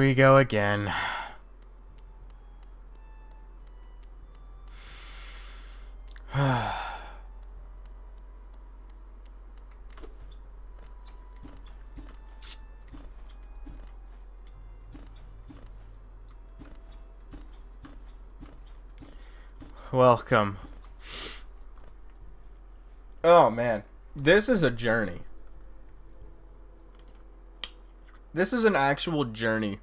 we go again. Welcome. Oh man, this is a journey. This is an actual journey.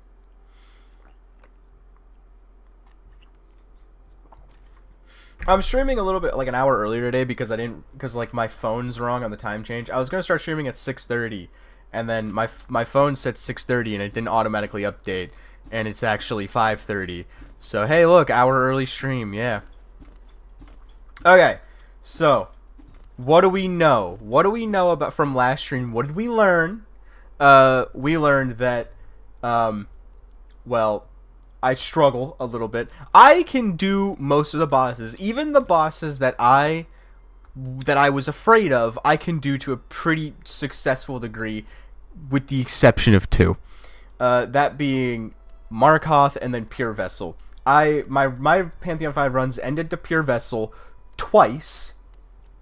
I'm streaming a little bit, like an hour earlier today because like my phone's wrong on the time change. I was gonna start streaming at 6:30, and then my phone said 6:30 and it didn't automatically update, and it's actually 5:30. So hey, look, hour early stream, yeah. Okay, so what do we know? What do we know about from last stream? What did we learn? We learned that, well, I struggle a little bit. I can do most of the bosses, even the bosses that I was afraid of. I can do to a pretty successful degree, with the exception of two. That being Markoth and then Pure Vessel. My Pantheon 5 runs ended to Pure Vessel twice.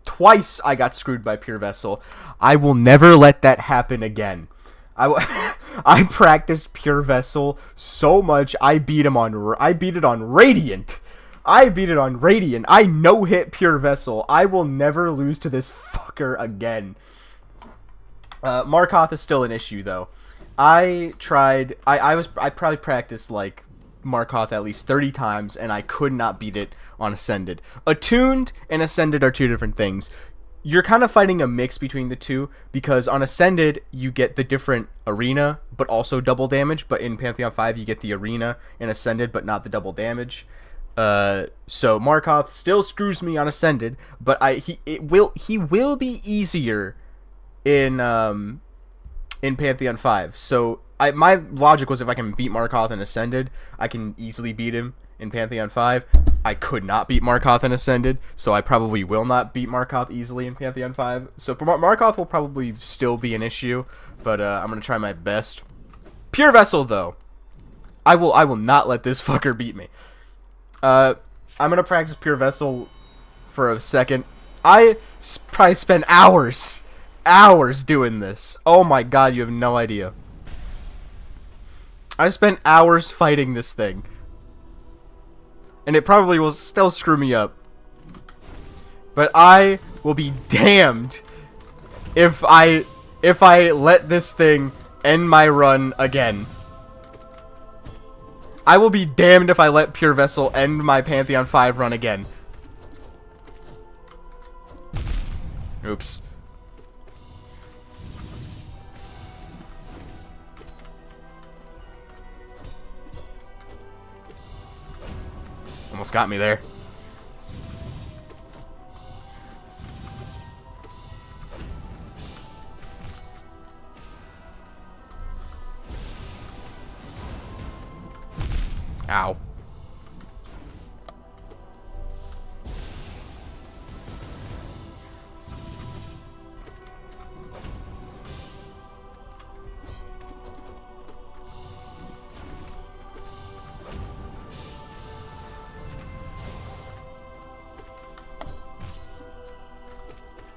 Twice I got screwed by Pure Vessel. I will never let that happen again. I practiced Pure Vessel so much. I beat it on Radiant. I no-hit Pure Vessel. I will never lose to this fucker again. Markoth is still an issue though. I probably practiced like Markoth at least 30 times and I could not beat it on Ascended. Attuned and Ascended are two different things. You're kind of fighting a mix between the two, because on Ascended you get the different arena but also double damage, but in Pantheon 5 you get the arena and Ascended but not the double damage. So Markoth still screws me on Ascended, but he will be easier in Pantheon 5. So my logic was, if I can beat Markoth in Ascended, I can easily beat him in Pantheon 5. I could not beat Markoth in Ascended, so I probably will not beat Markoth easily in Pantheon 5. So Markoth will probably still be an issue, but I'm going to try my best. Pure Vessel, though. I will not let this fucker beat me. I'm going to practice Pure Vessel for a second. I probably spent hours doing this. Oh my god, you have no idea. I spent hours fighting this thing. And it probably will still screw me up. But I will be damned if I let this thing end my run again. I will be damned if I let Pure Vessel end my Pantheon 5 run again. Oops. Almost got me there. Ow.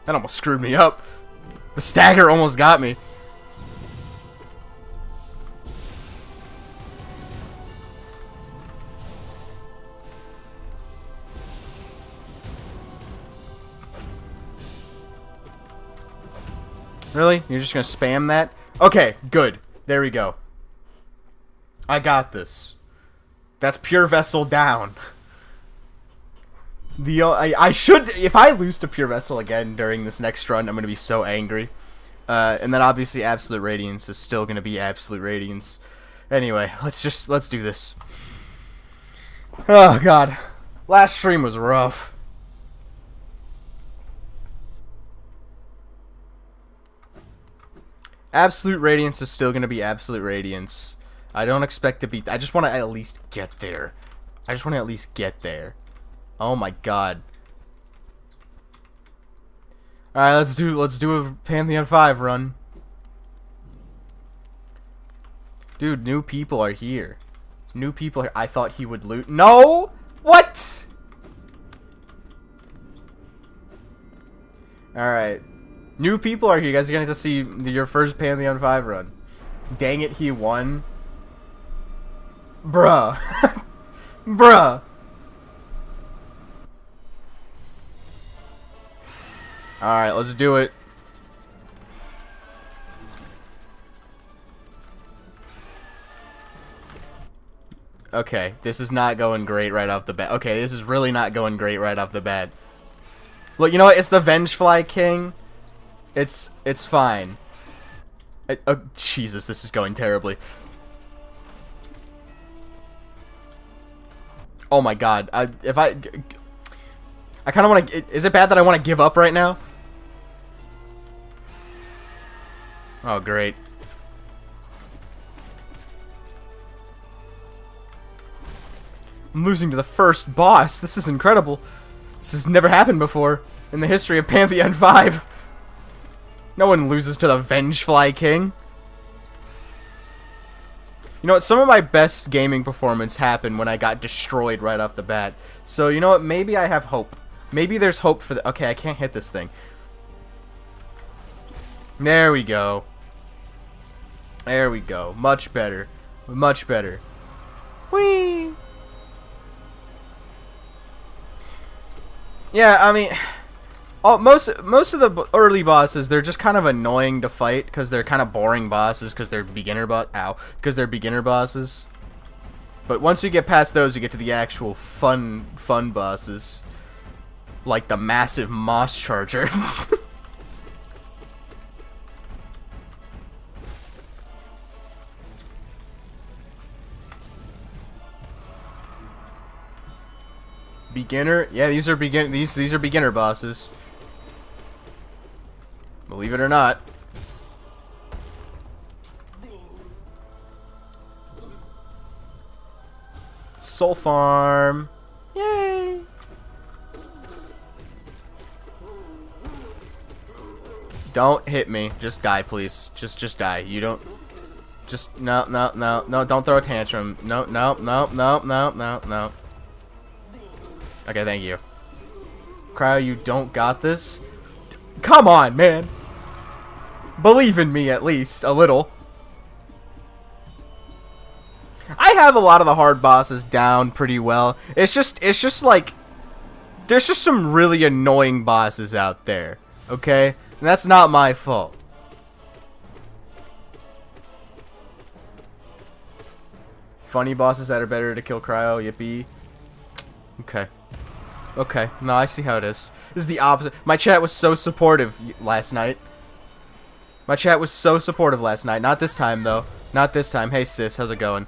That almost screwed me up. The stagger almost got me. Really? You're just gonna spam that? Okay, good. There we go. I got this. That's Pure Vessel down. I should, if I lose to Pure Vessel again during this next run, I'm gonna be so angry. And then obviously Absolute Radiance is still gonna be Absolute Radiance. Anyway, let's do this. Oh god, last stream was rough. Absolute Radiance is still gonna be Absolute Radiance. I don't expect to be. I just want to at least get there. Oh my god. Alright, let's do a Pantheon 5 run. Dude, new people are here. New people are here. I thought he would loot. No! What? Alright. New people are here. You guys are going to see your first Pantheon 5 run. Dang it, he won. Bruh. Bruh. Alright, let's do it. Okay, this is not going great right off the bat. Okay, this is really not going great right off the bat. Look, you know what? It's the Vengefly King. It's fine. Oh, Jesus, this is going terribly. Oh my God! I kind of want to. Is it bad that I want to give up right now? Oh great! I'm losing to the first boss. This is incredible. This has never happened before in the history of Pantheon 5. No one loses to the Vengefly King. You know what? Some of my best gaming performance happened when I got destroyed right off the bat. So, you know what? Maybe I have hope. Maybe there's hope for the... Okay, I can't hit this thing. There we go. There we go. Much better. Much better. Whee! Yeah, I mean... most of the early bosses, they're just kind of annoying to fight because they're kind of boring bosses because they're beginner bosses. But once you get past those, you get to the actual fun bosses, like the massive Moss Charger. Beginner? Yeah, these are beginner bosses. Believe it or not. Soul Farm. Yay! Don't hit me. Just die, please. Just die. You don't. Just no. Don't throw a tantrum. No. Okay, thank you. Cryo, you don't got this. Come on, man. Believe in me, at least a little. I have a lot of the hard bosses down pretty well. It's just like there's just some really annoying bosses out there. Okay, and that's not my fault. Funny bosses that are better to kill Cryo. Yippee. Okay. Okay, no, I see how it is. This is the opposite. My chat was so supportive last night. My chat was so supportive last night. Not this time, though. Not this time. Hey, sis, how's it going?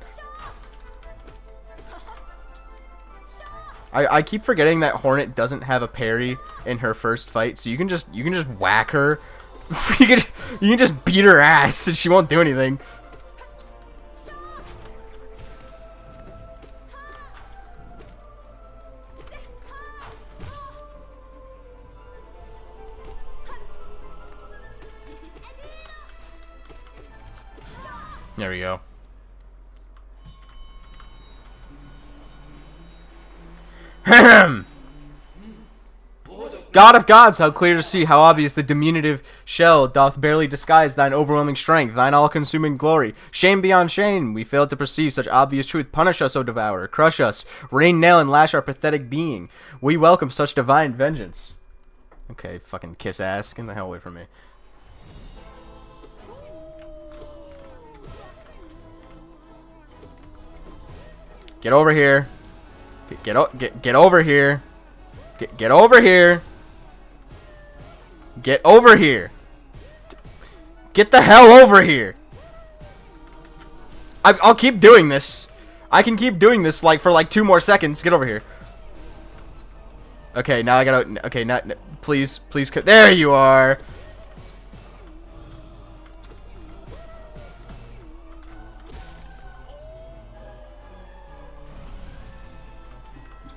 I keep forgetting that Hornet doesn't have a parry in her first fight, so you can just whack her. you can just beat her ass, and she won't do anything. There we go. God of gods, how clear to see, how obvious the diminutive shell doth barely disguise thine overwhelming strength, thine all-consuming glory. Shame beyond shame, we failed to perceive such obvious truth. Punish us, O devourer, crush us, rain, nail, and lash our pathetic being. We welcome such divine vengeance. Okay, fucking kiss ass, get the hell away from me. Get over here. Get over here. Get over here. Get over here. Get the hell over here. I'll keep doing this. I can keep doing this for like 2 more seconds. Get over here. Okay, now I gotta. Okay, not. Please. There you are.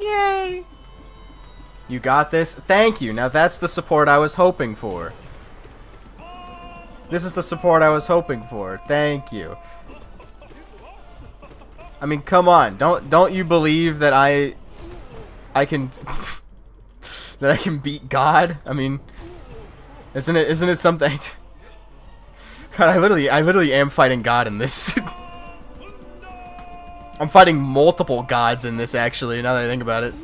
Yay! You got this? Thank you. Now that's the support I was hoping for. This is the support I was hoping for. Thank you. I mean, come on. Don't you believe that I can that I can beat God? I mean, isn't it something? God, I literally am fighting God in this. I'm fighting multiple gods in this, actually, now that I think about it.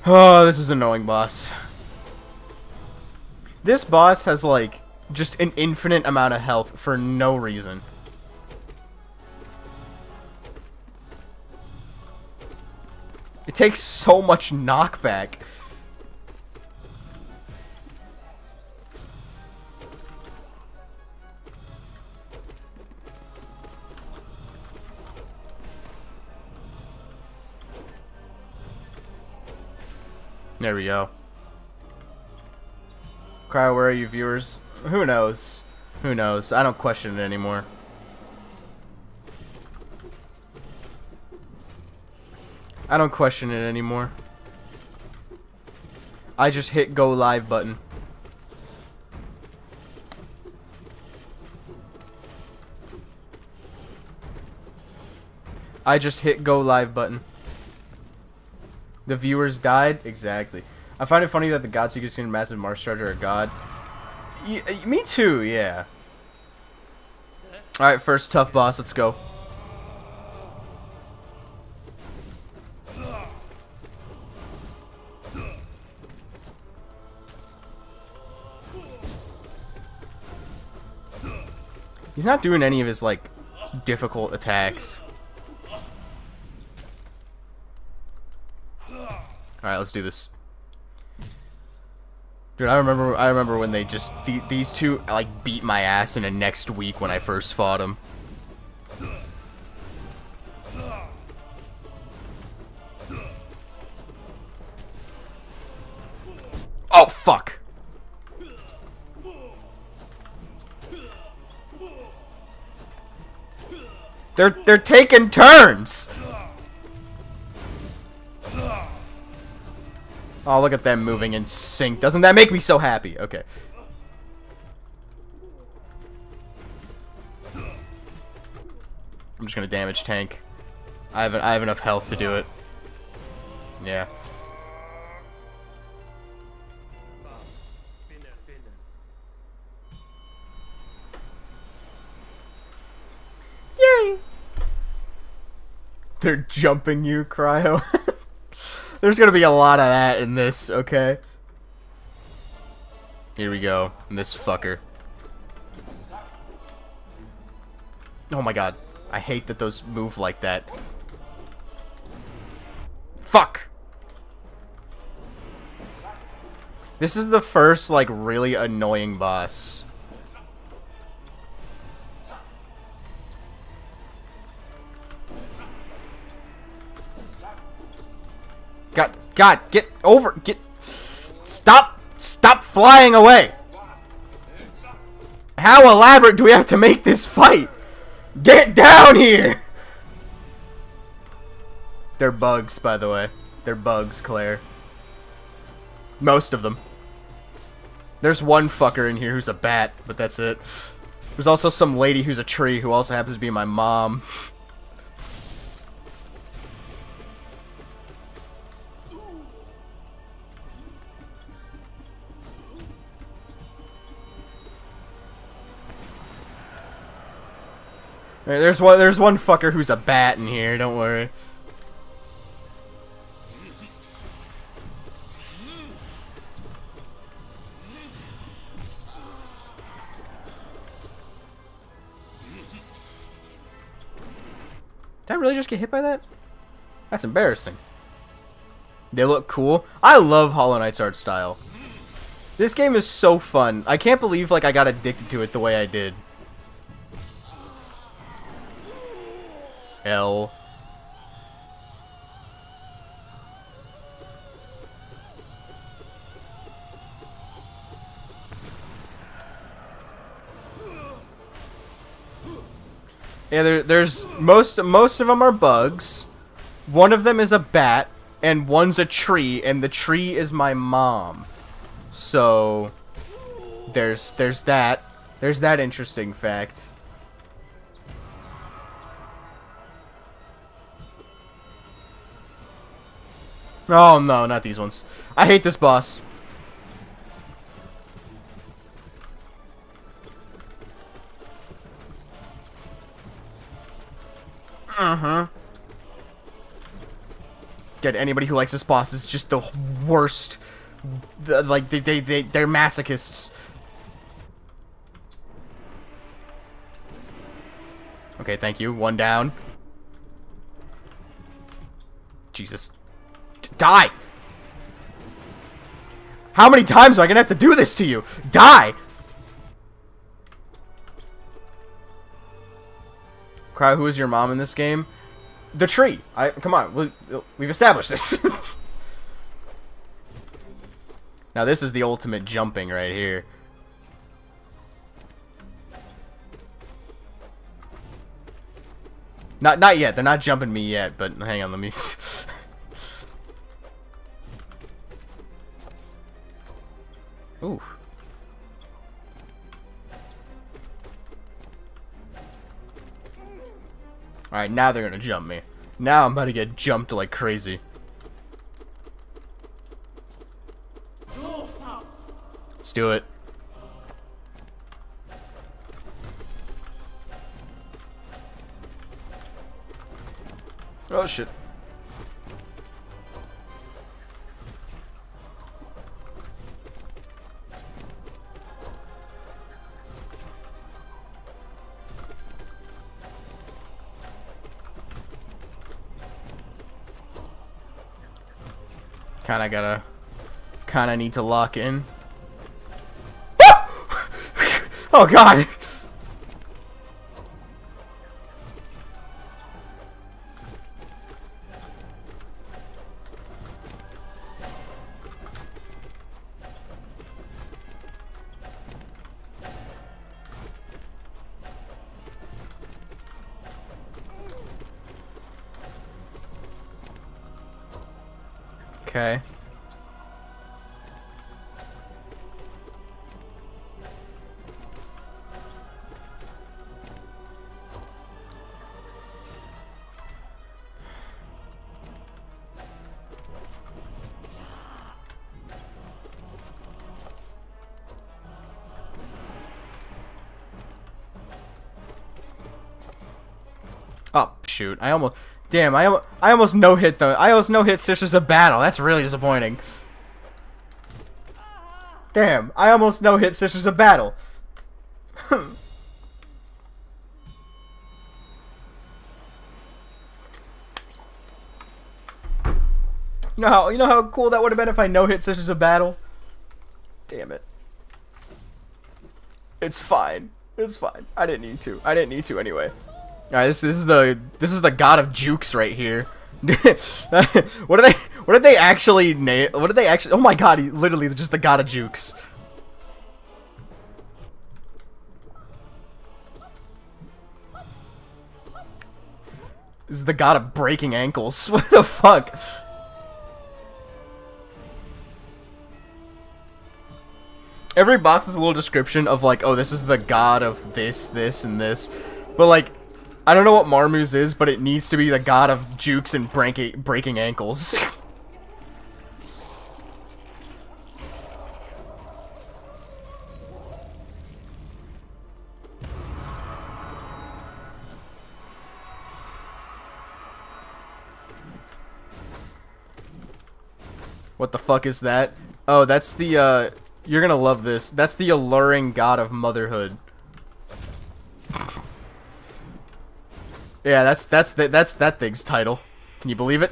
Oh, this is an annoying boss. This boss has, like, just an infinite amount of health for no reason. It takes so much knockback. There we go. Cryo, where are you, viewers? Who knows? Who knows? I don't question it anymore. I don't question it anymore. I just hit go live button. I just hit go live button. The viewers died? Exactly. I find it funny that the God Seekers can massive Mars Charger a god. Me too, yeah. Alright, first tough boss, let's go. He's not doing any of his, like, difficult attacks. Alright, let's do this. Dude, I remember when they just, these two, like, beat my ass in a next week when I first fought them. Oh, fuck! They're taking turns! Oh, look at them moving in sync. Doesn't that make me so happy? Okay. I'm just gonna damage tank. I have enough health to do it. Yeah. Yay! They're jumping you, Cryo. There's gonna be a lot of that in this, okay? Here we go. This fucker. Oh my god. I hate that those move like that. Fuck! This is the first, like, really annoying boss. God, get over, stop flying away. How elaborate do we have to make this fight? Get down here. They're bugs, by the way. They're bugs, Claire. Most of them. There's one fucker in here who's a bat, but that's it. There's also some lady who's a tree who also happens to be my mom. There's one fucker who's a bat in here, don't worry. Did I really just get hit by that? That's embarrassing. They look cool. I love Hollow Knight's art style. This game is so fun. I can't believe like I got addicted to it the way I did. L. Yeah, there's most of them are bugs, One of them is a bat, and one's a tree, and the tree is my mom. So there's that. There's that interesting fact. Oh no, not these ones. I hate this boss. Get anybody who likes this boss is just the worst. They're masochists. Okay, thank you. One down. Jesus. Die! How many times am I gonna have to do this to you? Die! Cry, who is your mom in this game? The tree. Come on, we've established this. Now this is the ultimate jumping right here. Not yet. They're not jumping me yet, but hang on, let me. Ooh. Alright, now they're gonna jump me. Now I'm about to get jumped like crazy. Let's do it. Oh shit. Kinda need to lock in. Oh god! Okay. Oh shoot! I almost no hit though. I almost no hit Sisters of Battle. That's really disappointing. Damn! I almost no hit Sisters of Battle. You know how cool that would have been if I no hit Sisters of Battle. Damn it. It's fine. It's fine. I didn't need to. I didn't need to anyway. Alright, this is the god of jukes right here. What did they actually name? What did they actually? Oh my god, he literally just the god of jukes. This is the god of breaking ankles. What the fuck? Every boss is a little description of like, oh, this is the god of this, this, and this. But like, I don't know what Marmuz is, but it needs to be the god of jukes and breaking ankles. What the fuck is that? Oh, that's the, you're gonna love this. That's the alluring god of motherhood. Yeah, that's that thing's title. Can you believe it?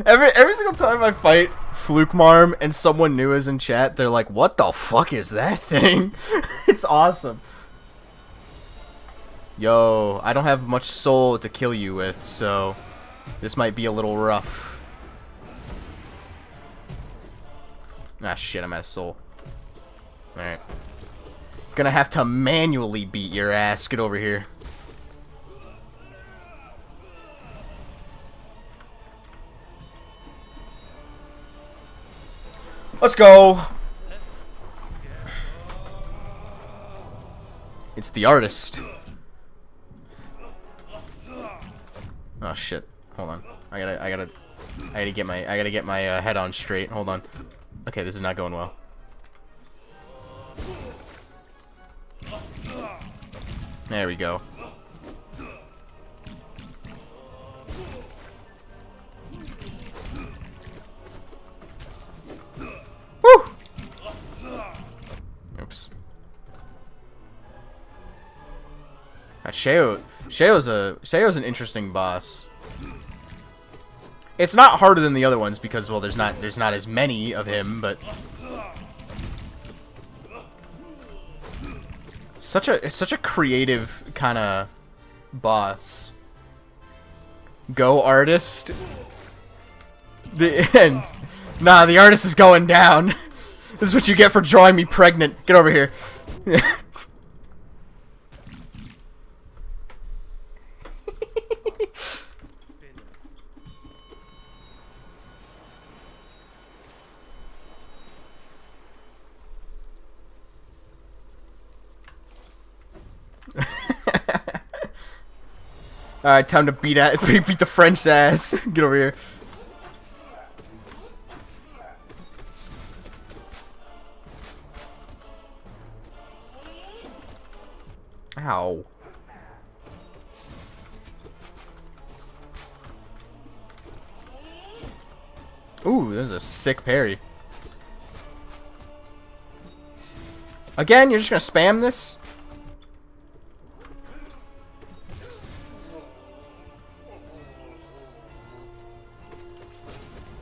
Every single time I fight Fluke Marm and someone new is in chat, they're like, "What the fuck is that thing?" It's awesome. Yo, I don't have much soul to kill you with, so this might be a little rough. Ah, shit, I'm out of soul. Alright. Gonna have to manually beat your ass. Get over here. Let's go! It's the artist. Oh shit. Hold on. I gotta get my head on straight. Hold on. Okay, this is not going well. There we go. Woo! Oops. Sheo's an interesting boss. It's not harder than the other ones because, well, there's not as many of him, but it's such a creative kind of boss. Go artist. The end. Nah, the artist is going down. This is what you get for drawing me pregnant. Get over here. Alright, time to beat the French ass. Get over here. Ow. Ooh, there's a sick parry. Again, you're just gonna spam this?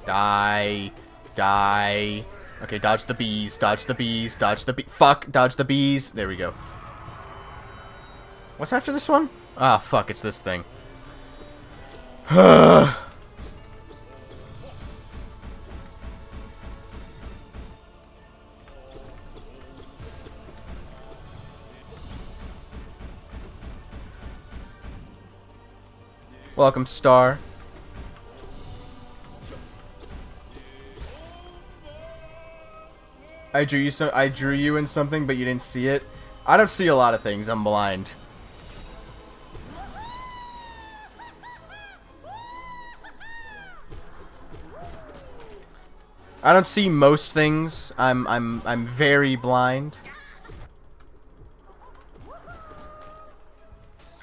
Die. Die. Okay, dodge the bees, dodge the bees, dodge the bee. Fuck, dodge the bees. There we go. What's after this one? Ah, fuck, it's this thing. Welcome, Star. I drew you in something, but you didn't see it. I don't see a lot of things. I'm blind. I don't see most things. I'm very blind.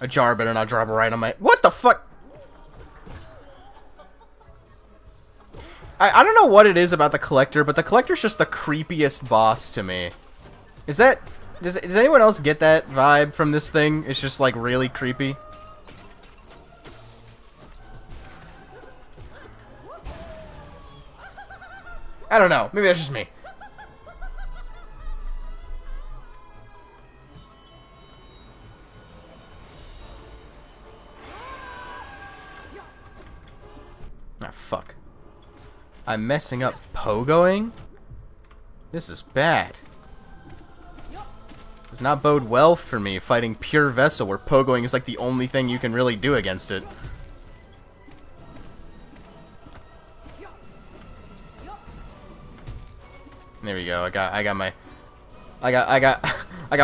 A jar better not drop right on my. What the fuck? I don't know what it is about the Collector, but the Collector's just the creepiest boss to me. Is that... Does anyone else get that vibe from this thing? It's just, like, really creepy. I don't know. Maybe that's just me. Ah, fuck. I'm messing up pogoing? This is bad. Does not bode well for me fighting pure vessel where pogoing is like the only thing you can really do against it. There we go. I got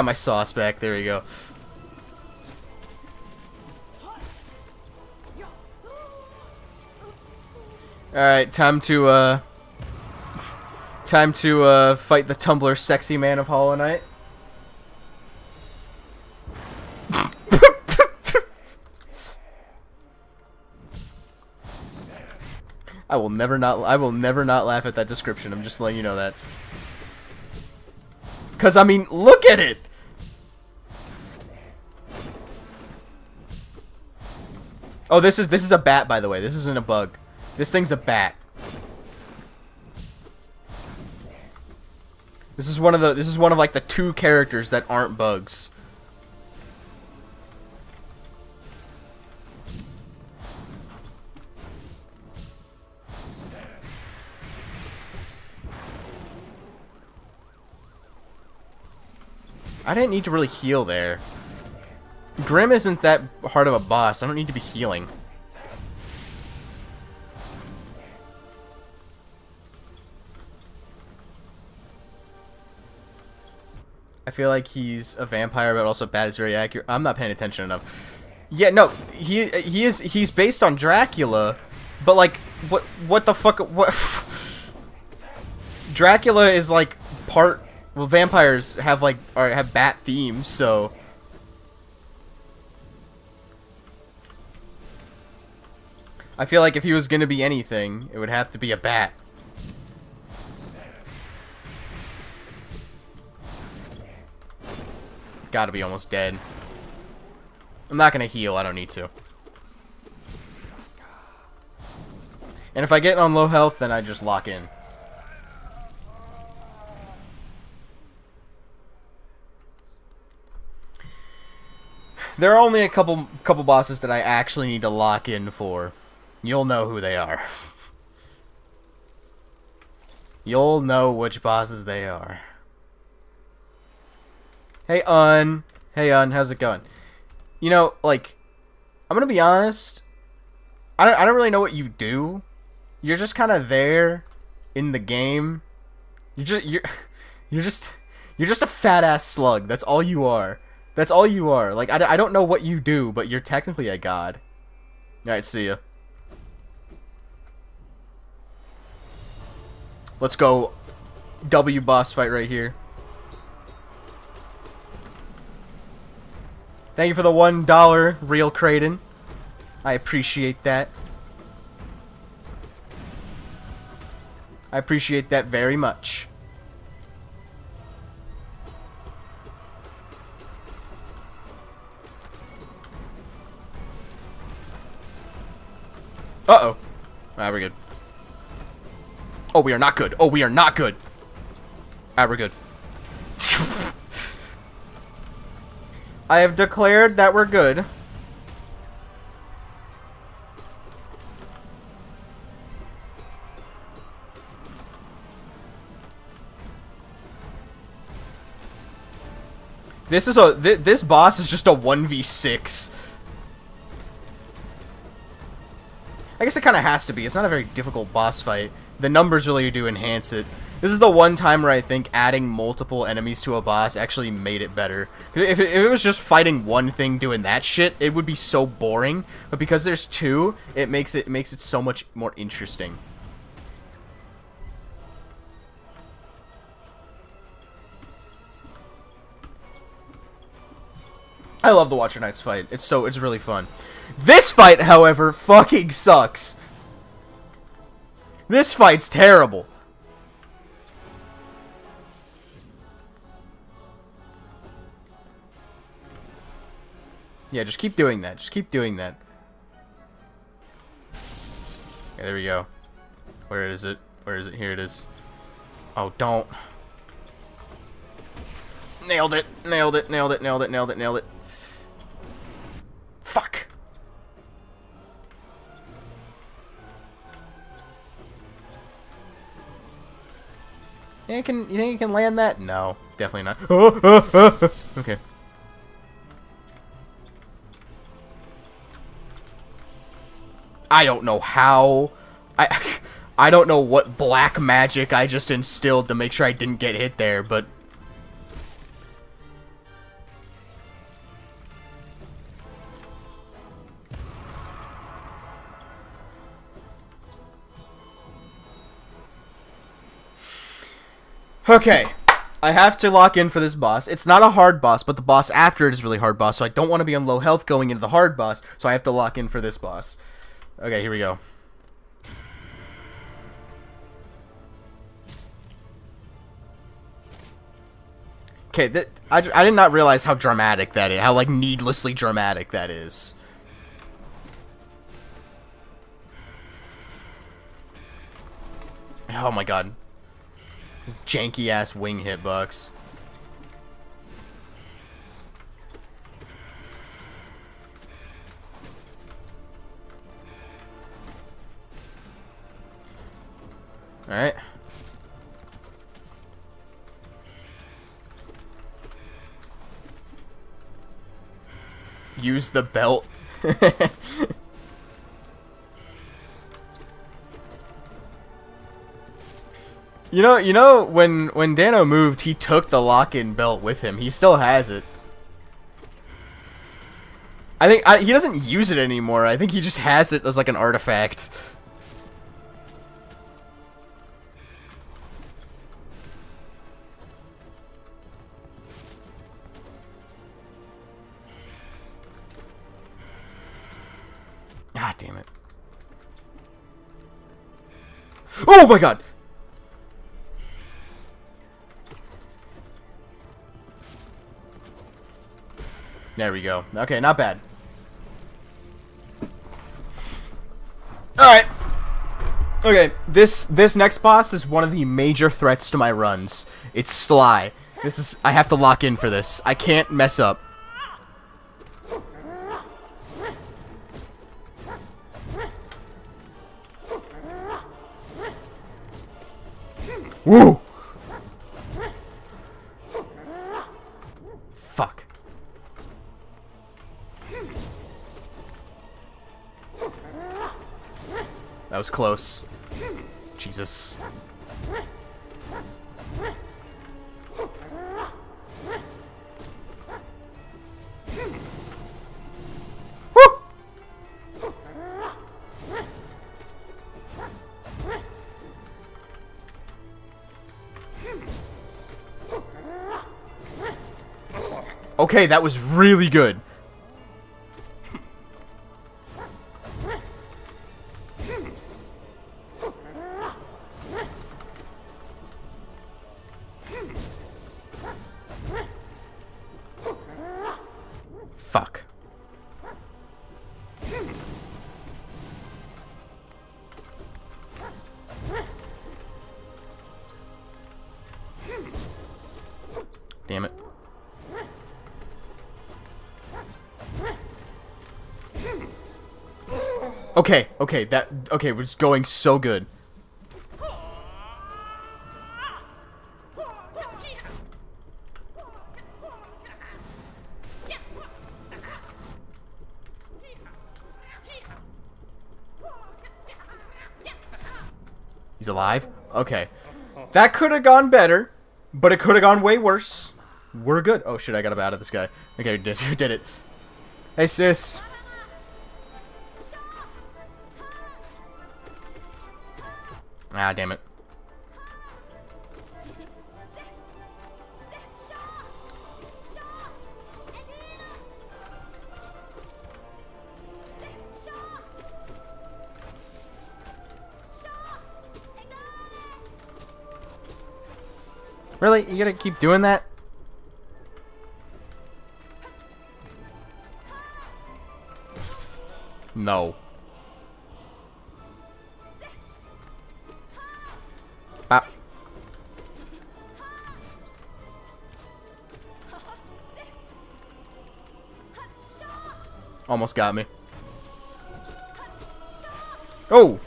my sauce back. There we go. Alright, time to fight the Tumblr sexy man of Hollow Knight. I will never not laugh at that description. I'm just letting you know that. 'Cause I mean, look at it. Oh, this is a bat, by the way. This isn't a bug. This thing's a bat. This is one of like the 2 characters that aren't bugs. I didn't need to really heal there. Grim isn't that hard of a boss. I don't need to be healing. I feel like he's a vampire, but also bad is very accurate. I'm not paying attention enough. Yeah, no, he's based on Dracula, but like what the fuck what Dracula is like part well vampires have like have bat themes, so I feel like if he was gonna be anything, it would have to be a bat. Gotta be almost dead. I'm not gonna heal, I don't need to. And if I get on low health, then I just lock in. There are only a couple bosses that I actually need to lock in for. You'll know who they are. You'll know which bosses they are. Hey, Un. Hey, Un. How's it going? You know, like, I'm gonna be honest. I don't really know what you do. You're just kind of there in the game. You're just a fat ass slug. That's all you are. That's all you are. Like, I don't know what you do, but you're technically a god. All right, see ya. Let's go. W boss fight right here. Thank you for the $1, Real Kraden. I appreciate that. I appreciate that very much. Uh-oh. Alright, we're good. Oh, we are not good. Oh, we are not good. Alright, we're good. I have declared that we're good. This boss is just a 1v6. I guess it kind of has to be. It's not a very difficult boss fight. The numbers really do enhance it. This is the one time where I think adding multiple enemies to a boss actually made it better. If it was just fighting one thing doing that shit, it would be so boring. But because there's two, it makes it so much more interesting. I love the Watcher Knights fight. It's really fun. This fight, however, fucking sucks. This fight's terrible. Yeah, just keep doing that. Just keep doing that. Okay, there we go. Where is it? Where is it? Here it is. Oh, don't. Nailed it. Nailed it. Nailed it. Nailed it. Nailed it. Nailed it. Fuck. You think you can land that? No, definitely not. Okay. I don't know how. I don't know what black magic I just instilled to make sure I didn't get hit there, but okay. I have to lock in for this boss. It's not a hard boss, but the boss after it is a really hard boss, so I don't want to be on low health going into the hard boss, so I have to lock in for this boss. Okay, here we go. Okay, I did not realize how dramatic that is, how, like, needlessly dramatic that is. Oh my god. Janky-ass wing hitbox. Alright. Use the belt. You know, when Dano moved, he took the lock-in belt with him. He still has it. I think he doesn't use it anymore. I think he just has it as like an artifact. Ah, damn it. Oh my god! There we go. Okay, not bad. Alright. Okay, this next boss is one of the major threats to my runs. It's Sly. I have to lock in for this. I can't mess up. Woo! Fuck. That was close. Jesus. Woo! Okay, that was really good. Fuck. Damn it. Okay, okay, we're just going so good. He's alive? Okay. That could have gone better, but it could have gone way worse. We're good. Oh shit, I got him out of this guy. Okay, we did it. Hey sis. Ah, damn it. Really? You gotta keep doing that? No. Ah. Almost got me. Oh!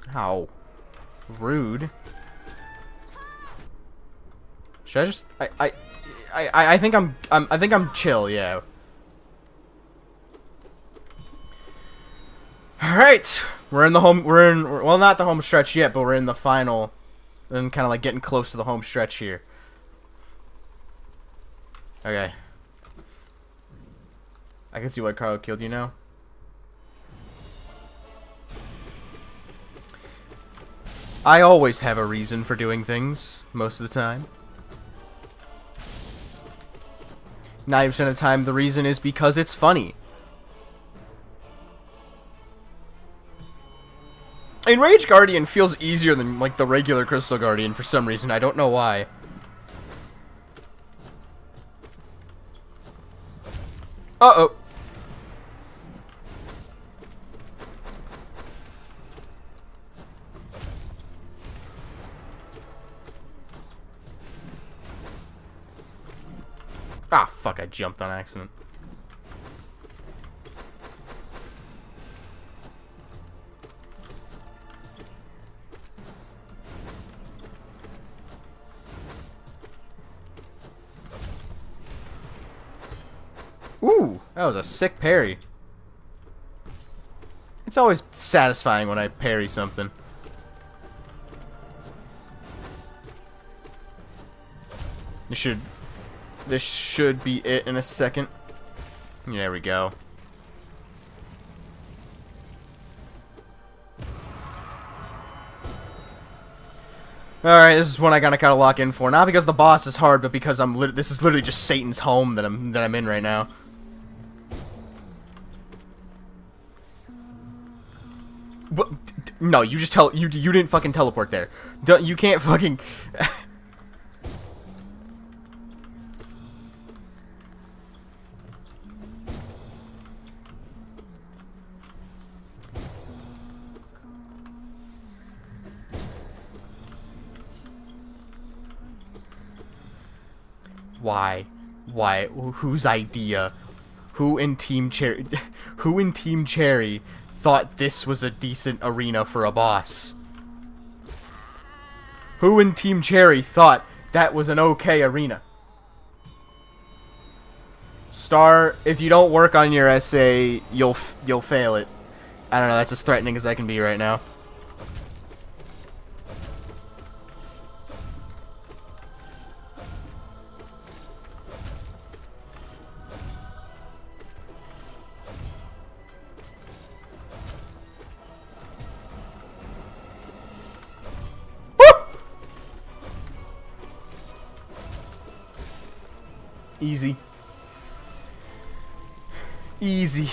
How rude. Should I just I think I'm chill, yeah. Alright. We're in the home well, not the home stretch yet, but we're in the final and kinda like getting close to the home stretch here. Okay. I can see why Carl killed you now. I always have a reason for doing things, most of the time. 90% of the time, the reason is because it's funny. And Rage Guardian feels easier than, like, the regular Crystal Guardian for some reason. I don't know why. Uh-oh. Ah, fuck, I jumped on accident. Ooh, that was a sick parry. It's always satisfying when I parry something. This should be it in a second. There we go. Alright, this is one I gotta lock in for. Not because the boss is hard, but because this is literally just Satan's home that I'm in right now. What? No, you just you didn't fucking teleport there. You can't fucking. Why? Why? Whose idea? Who in Team Cherry? Who in Team Cherry thought this was a decent arena for a boss? Who in Team Cherry thought that was an okay arena? Star, if you don't work on your essay, you'll fail it. I don't know. That's as threatening as I can be right now. Easy. Easy.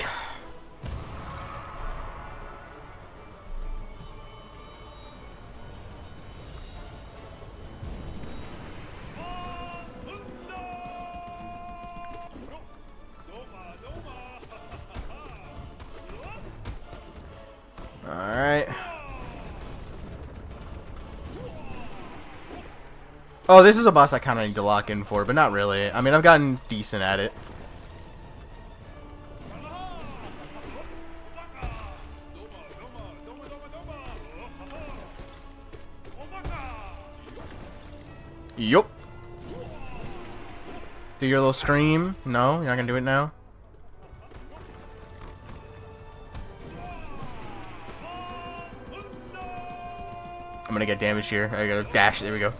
Alright. Oh, this is a boss I kind of need to lock in for, but not really. I mean, I've gotten decent at it. Yup. Do your little scream? No? You're not gonna do it now? I'm gonna get damage here. I gotta dash. There we go.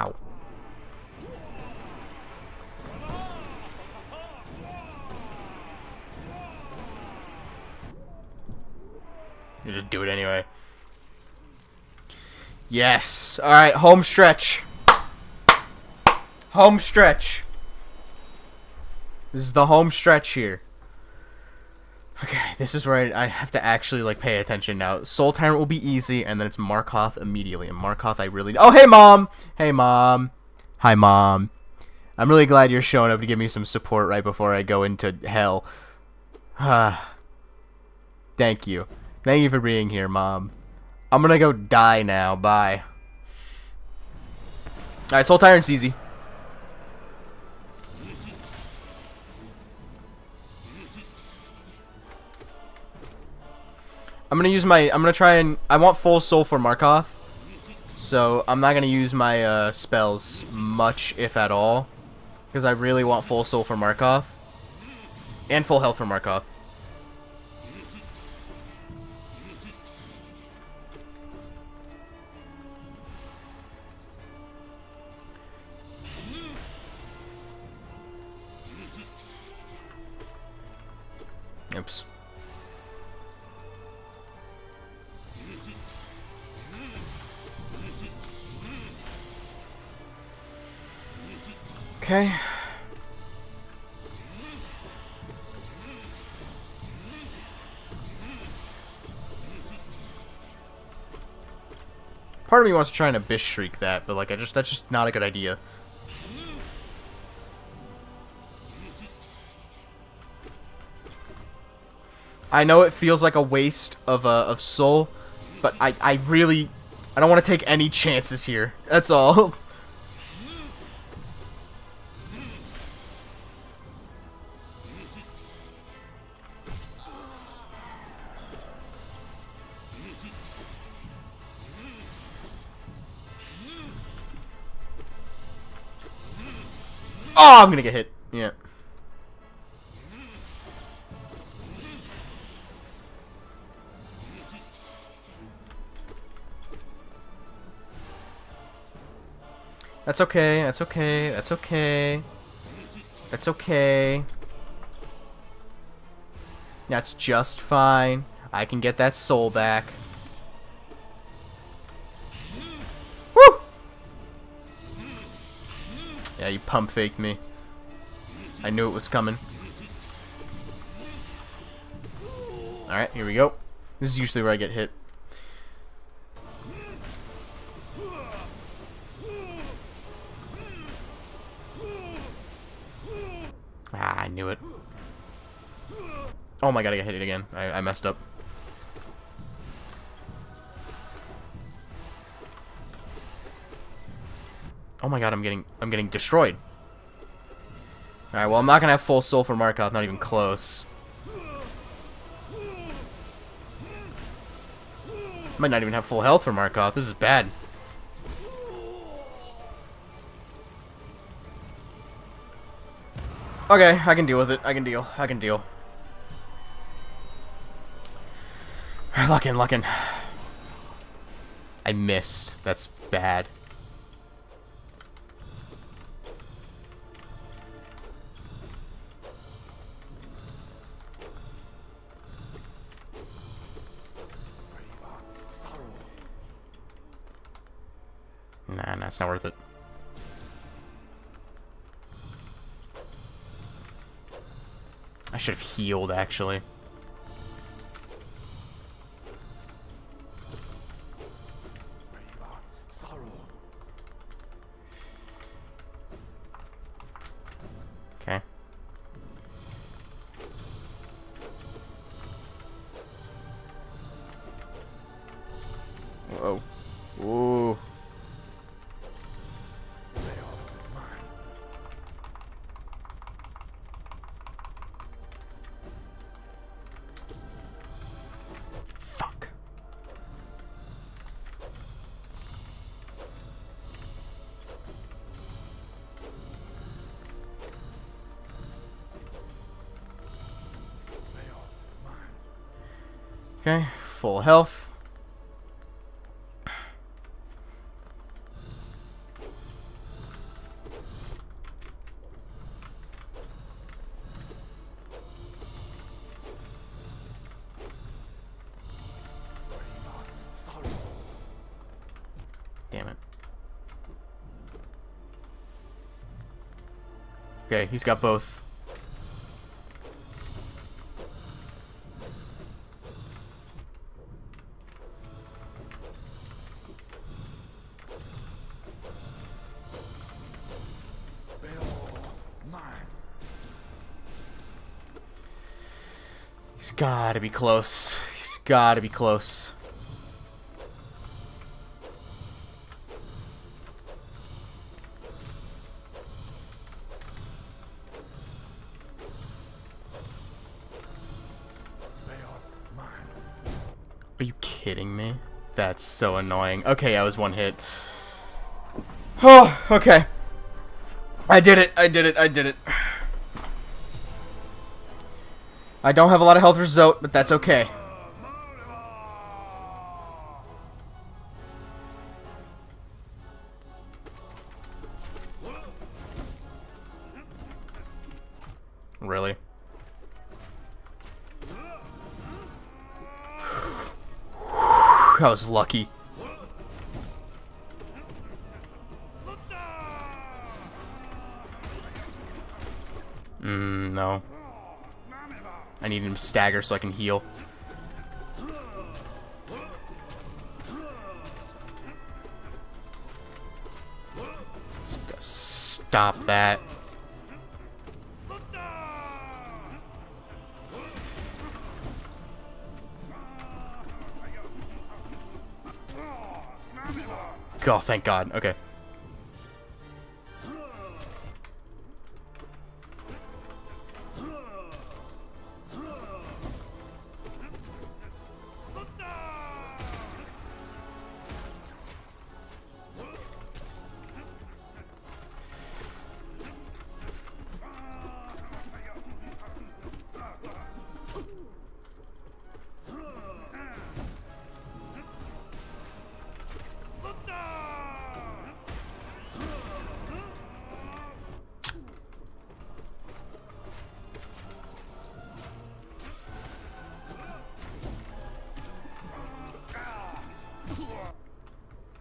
Ow. You just do it anyway. Yes. Alright, home stretch. Home stretch. This is the home stretch here. Okay, this is where I have to actually, like, pay attention now. Soul Tyrant will be easy, and then it's Markoth immediately. And Markoth I really... Oh, hey, Mom! Hey, Mom. Hi, Mom. I'm really glad you're showing up to give me some support right before I go into hell. Thank you. Thank you for being here, Mom. I'm gonna go die now. Bye. Alright, Soul Tyrant's easy. I'm gonna try and... I want full soul for Markoth. So, I'm not gonna use my spells much, if at all. Because I really want full soul for Markoth. And full health for Markoth. Oops. Okay. Part of me wants to try and Abyss Shriek that, but like that's just not a good idea. I know it feels like a waste of soul, but I don't want to take any chances here. That's all. Oh, I'm gonna get hit. Yeah. That's okay. That's okay. That's okay. That's okay. That's just fine. I can get that soul back. Woo! Yeah, you pump faked me. I knew it was coming. Alright, here we go. This is usually where I get hit. Ah, I knew it. Oh my god, I got hit again. I messed up. Oh my god, I'm getting destroyed. Alright, well I'm not gonna have full soul for Markov, not even close. Might not even have full health for Markov. This is bad. Okay, I can deal with it. I can deal. I can deal. Lock in, lock in. I missed. That's bad. Nah, it's not worth it. I should have healed, actually. Okay. Whoa. Ooh. Fuck. Okay, full health. Damn it. Okay, he's got both. He's gotta be close. He's gotta be close. Are you kidding me? That's so annoying. Okay, I was one hit. Oh, okay. I did it. I did it. I did it. I don't have a lot of health for Zote, but that's okay. Really? I was lucky. No. I need him to stagger so I can heal. Stop that. Oh, thank God. Okay.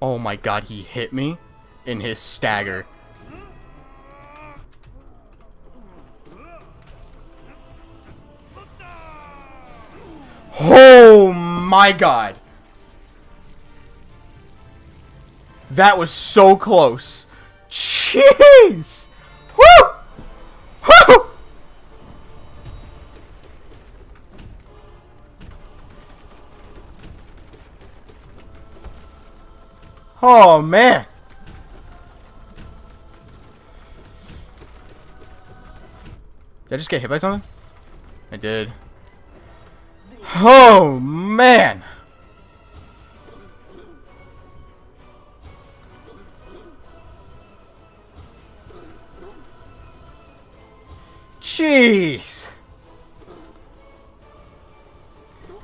Oh my god, he hit me in his stagger. Oh my god. That was so close. Jeez. Woo! Woo! Oh man. Did I just get hit by something? I did. Oh man. Jeez.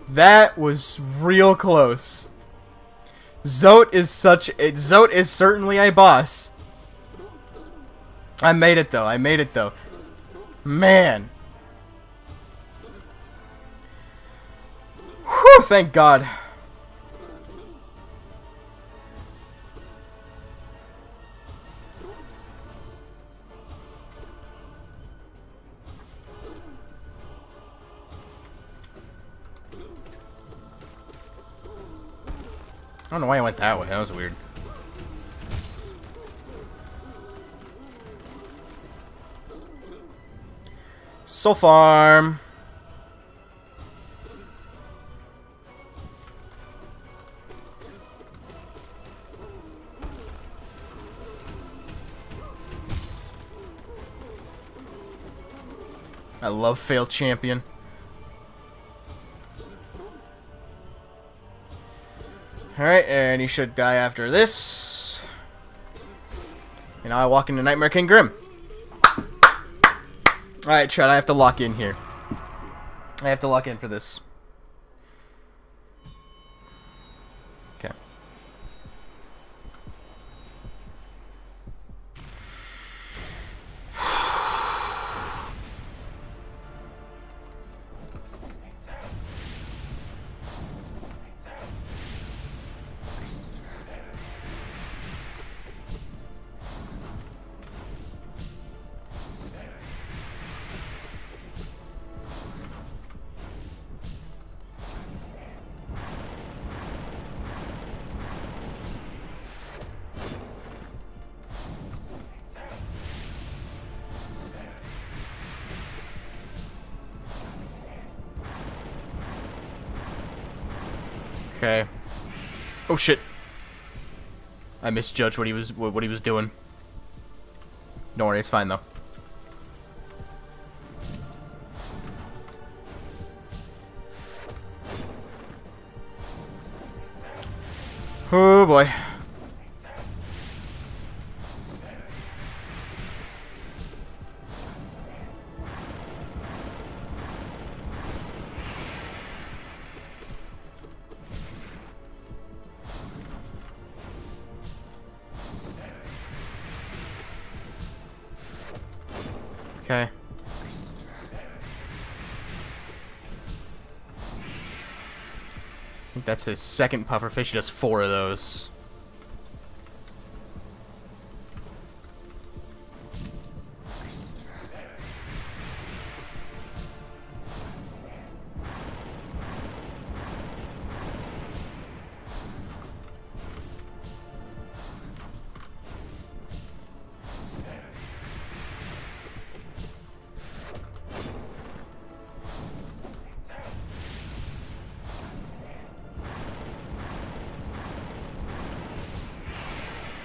That was real close. Zote is certainly a boss. I made it though. I made it though. Man. Whew, thank God. I don't know why I went that way. That was weird. Soul Farm. I love failed champion. Alright, and he should die after this. And now I walk into Nightmare King Grim. Alright, Chad, I have to lock in here. I have to lock in for this. Okay. Okay. Oh shit. I misjudged what he was doing. Don't worry, it's fine though. Oh boy. Okay. I think that's his second pufferfish. He does 4 of those.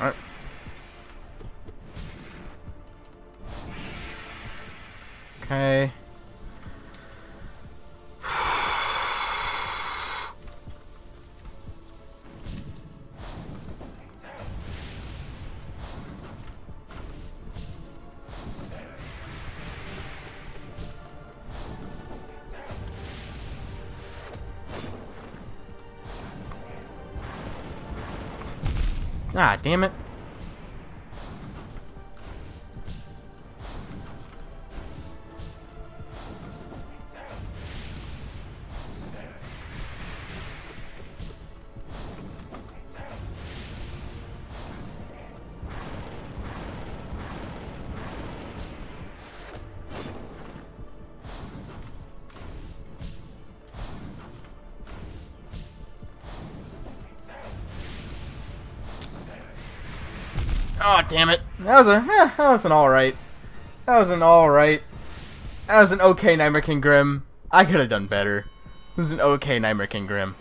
Alright. Okay. Ah, damn it. Oh, damn it. That was an alright. That was an alright. That was an okay Nightmare King Grim. I could have done better. It was an okay Nightmare King Grim.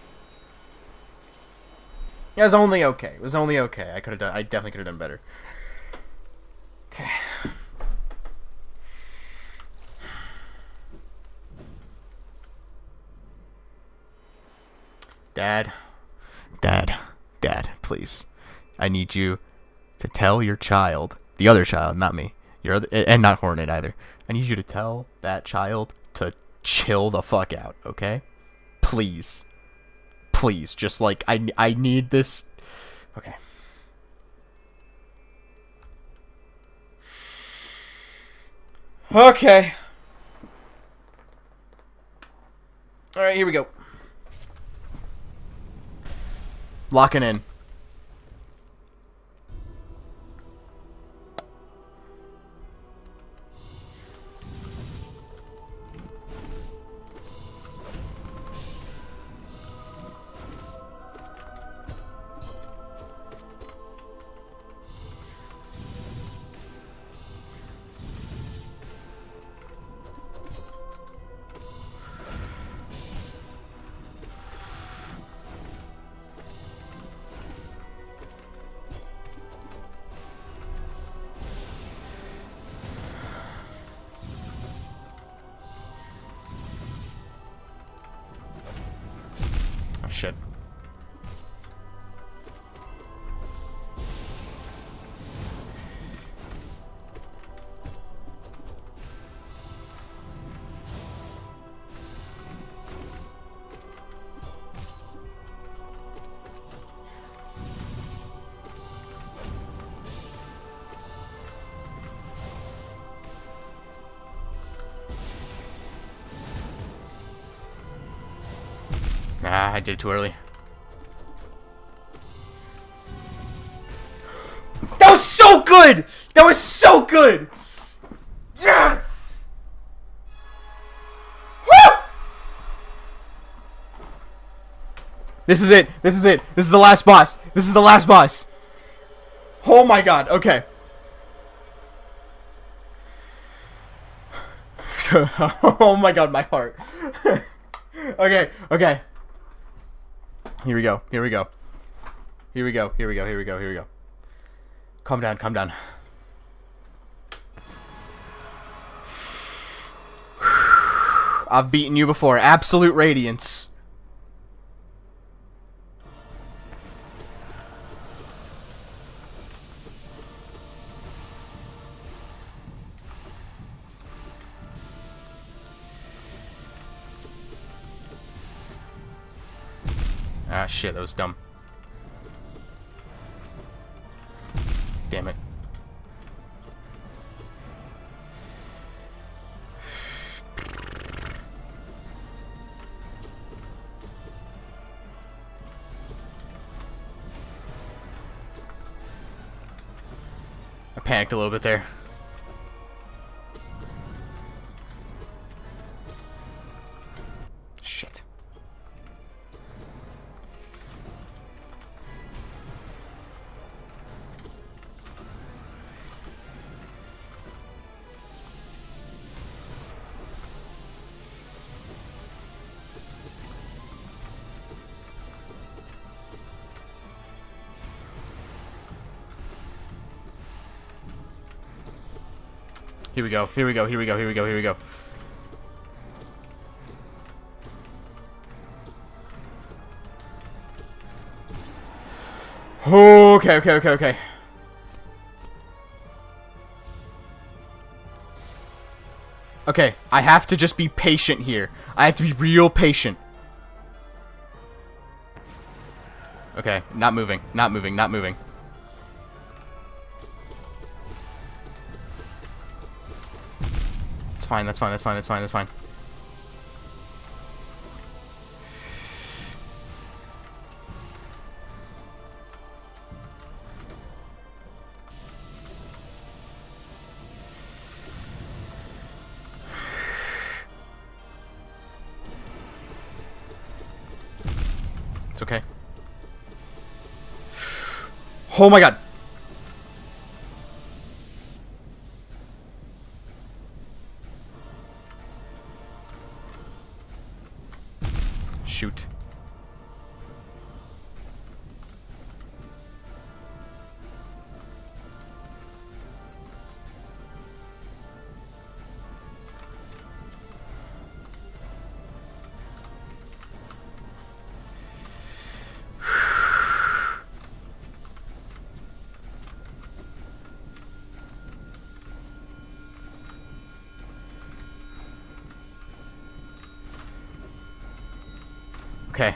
It was only okay. It was only okay. I definitely could have done better. Okay. Dad, please. I need you to tell your child, the other child, not me, and not Hornet either. I need you to tell that child to chill the fuck out, okay? Please. Please, just like, I need this. Okay. Okay. Alright, here we go. Locking in. Oh, shit. Nah, I did it too early. That was so good! That was so good! Yes! Woo! This is it. This is it. This is the last boss. This is the last boss. Oh my god. Okay. Oh my god, my heart. Okay, okay. Here we go. Here we go. Here we go. Here we go. Here we go. Here we go. Calm down. Calm down. I've beaten you before. Absolute radiance. Ah, shit, that was dumb. Damn it. I panicked a little bit there. Shit. Here we go, here we go, here we go, here we go, here we go. Okay, okay, okay, okay. Okay, I have to just be patient here. I have to be real patient. Okay, not moving, not moving, not moving. It's fine, that's fine, that's fine, that's fine, that's fine. It's okay. Oh my god. shoot. Okay.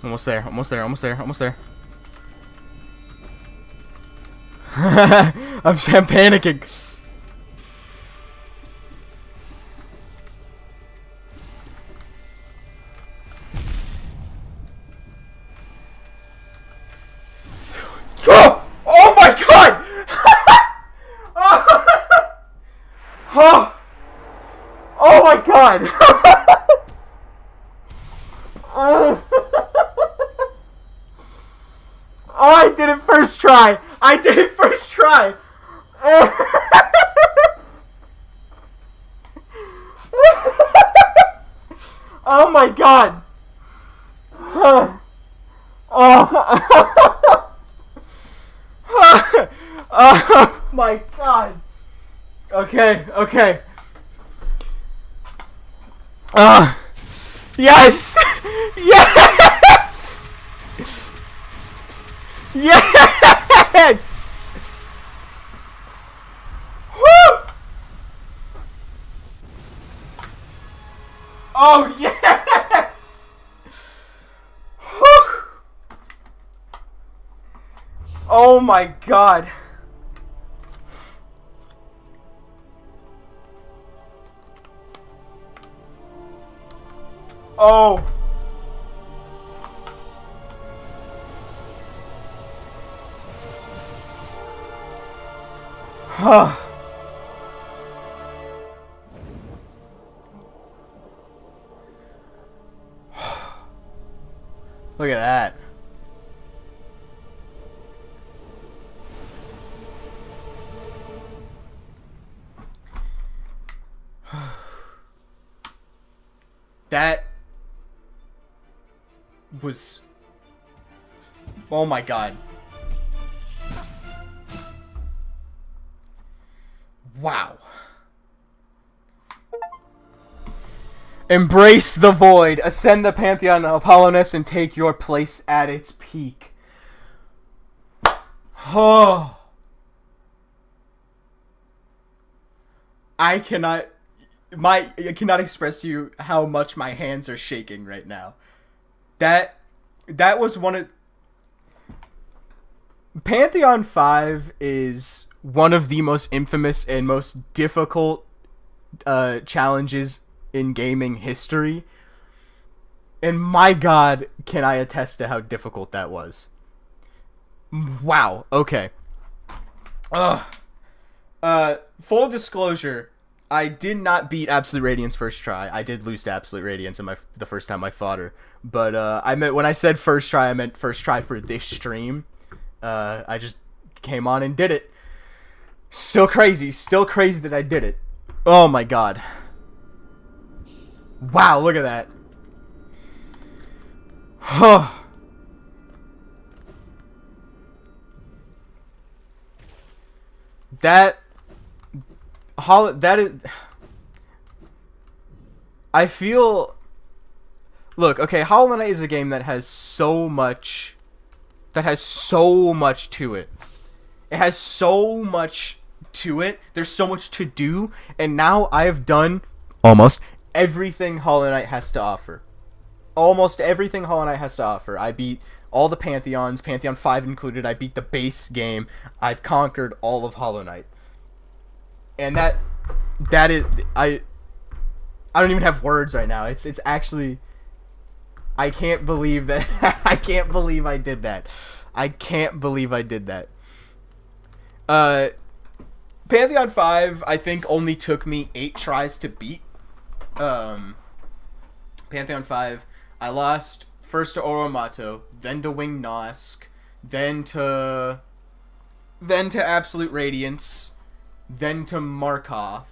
Almost there, almost there, almost there, almost there. I'm panicking. Oh! Oh my god! Oh! Oh my god! Oh, I did it first try! I did it first try! Oh my god! Oh. Oh my god! Okay, okay. Yes! Yes! Yes! Woo! Oh, yes! Whew. Oh my god. Oh. Huh. Look at that. That was... Oh my god. Wow. Embrace the void. Ascend the Pantheon of hollowness and take your place at its peak. Oh. I cannot express to you how much my hands are shaking right now. That was one of... Pantheon 5 is one of the most infamous and most difficult challenges in gaming history. And my god, can I attest to how difficult that was. Wow, okay. Full disclosure, I did not beat Absolute Radiance first try. I did lose to Absolute Radiance in the first time I fought her. But I meant, when I said first try, I meant first try for this stream. I just came on and did it. Still crazy that I did it. Oh my god. Wow, look at that. That is... I feel... Look, okay, Hollow Knight is a game that has so much... to it. It has so much to it. There's so much to do. And now I have done almost everything Hollow Knight has to offer. Almost everything Hollow Knight has to offer. I beat all the Pantheons, Pantheon 5 included. I beat the base game. I've conquered all of Hollow Knight. And that is... I don't even have words right now. It's actually... I can't believe that... I can't believe I did that. I can't believe I did that. Pantheon 5, I think, only took me 8 tries to beat. Pantheon 5, I lost first to Oromato, then to Wing Nosk, then to Absolute Radiance, then to Markoth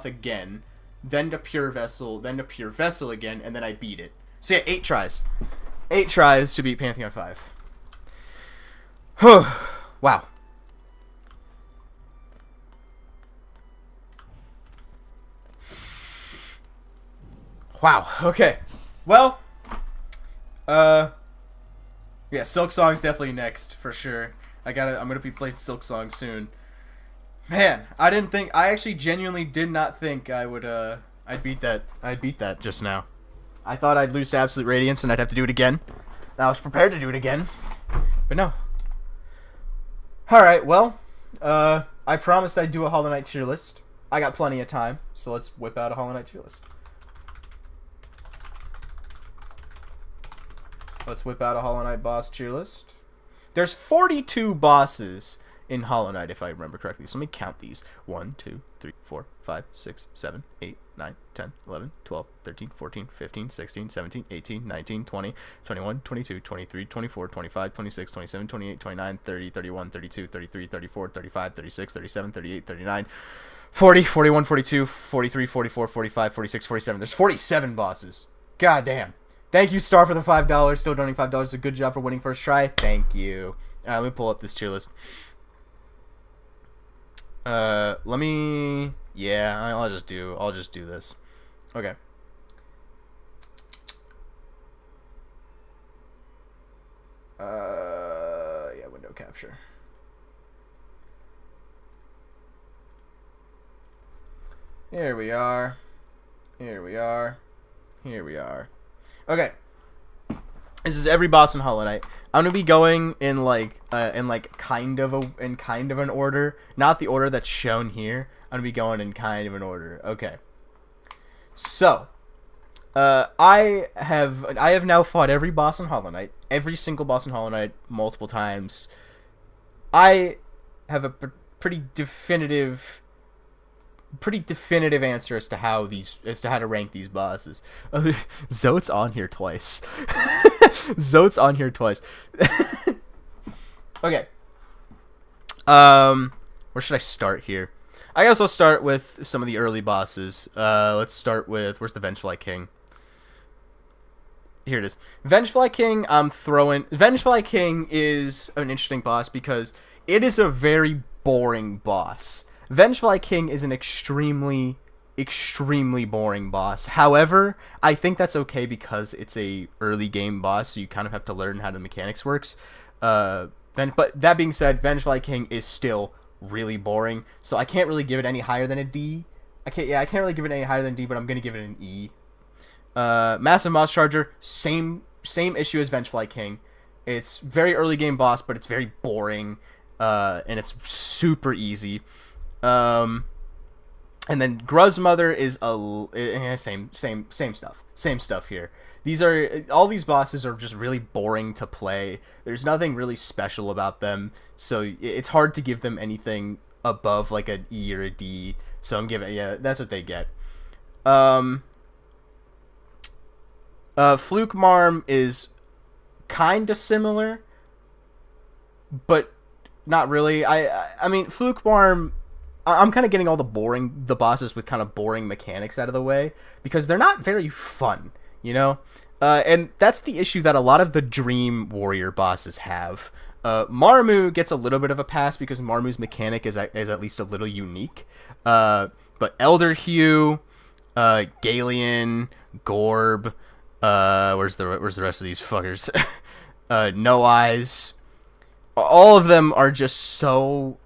again, then to pure vessel, then to pure vessel again, and then I beat it. So yeah, 8 tries. 8 tries to beat Pantheon 5. Wow. Wow. Okay. Well, yeah, Silk Song's definitely next for sure. I'm gonna be playing Silk Song soon. Man, I actually genuinely did not think I'd beat that just now. I thought I'd lose to Absolute Radiance and I'd have to do it again. And I was prepared to do it again, but no. Alright, well, I promised I'd do a Hollow Knight tier list. I got plenty of time, so let's whip out a Hollow Knight tier list. Let's whip out a Hollow Knight boss tier list. There's 42 bosses in Hollow Knight, if I remember correctly. So let me count these. 1, 2, 3, 4, 5, 6, 7, 8, 9, 10, 11, 12, 13, 14, 15, 16, 17, 18, 19, 20, 21, 22, 23, 24, 25, 26, 27, 28, 29, 30, 31, 32, 33, 34, 35, 36, 37, 38, 39, 40, 41, 42, 43, 44, 45, 46, 47. There's 47 bosses. God damn. Thank you, Star, for the $5. Still donating $5. A good job for winning first try. Thank you. Let me pull up this tier list. Let me... Yeah, I'll just do this. Okay. Yeah, window capture. Here we are. Here we are. Here we are. Okay. This is every boss in Hollow Knight. I'm gonna be going in kind of an order, not the order that's shown here. I'm gonna be going in kind of an order. Okay. So, I have now fought every boss in Hollow Knight, every single boss in Hollow Knight, multiple times. I have a pretty definitive answer as to how to rank these bosses. Zote's on here twice. Zote's on here twice. Okay. Where should I start here? I guess I'll start with some of the early bosses. Let's start with, where's the Vengefly King? Here it is. Vengefly King, Vengefly King is an interesting boss because it is a very boring boss. Vengefly King is an extremely boring boss. However, I think that's okay because it's a early game boss, so you kind of have to learn how the mechanics works. But that being said, Vengefly King is still really boring, so I can't really give it any higher than a D. I can't really give it any higher than D, but I'm gonna give it an E. Massive Moss Charger, same issue as Vengefly King. It's very early game boss, but it's very boring, and it's super easy. And then Gruzmother is same stuff here. All these bosses are just really boring to play. There's nothing really special about them, so it's hard to give them anything above like an E or a D. So I'm giving, yeah, that's what they get. Fluke Marm is kind of similar, but not really. I mean, Fluke Marm, I'm kind of getting all the bosses with kind of boring mechanics out of the way because they're not very fun, you know? And that's the issue that a lot of the Dream Warrior bosses have. Marmu gets a little bit of a pass because Marmu's mechanic is at least a little unique. But Elder Hue, Galian, Gorb, where's the rest of these fuckers? No Eyes. All of them are just so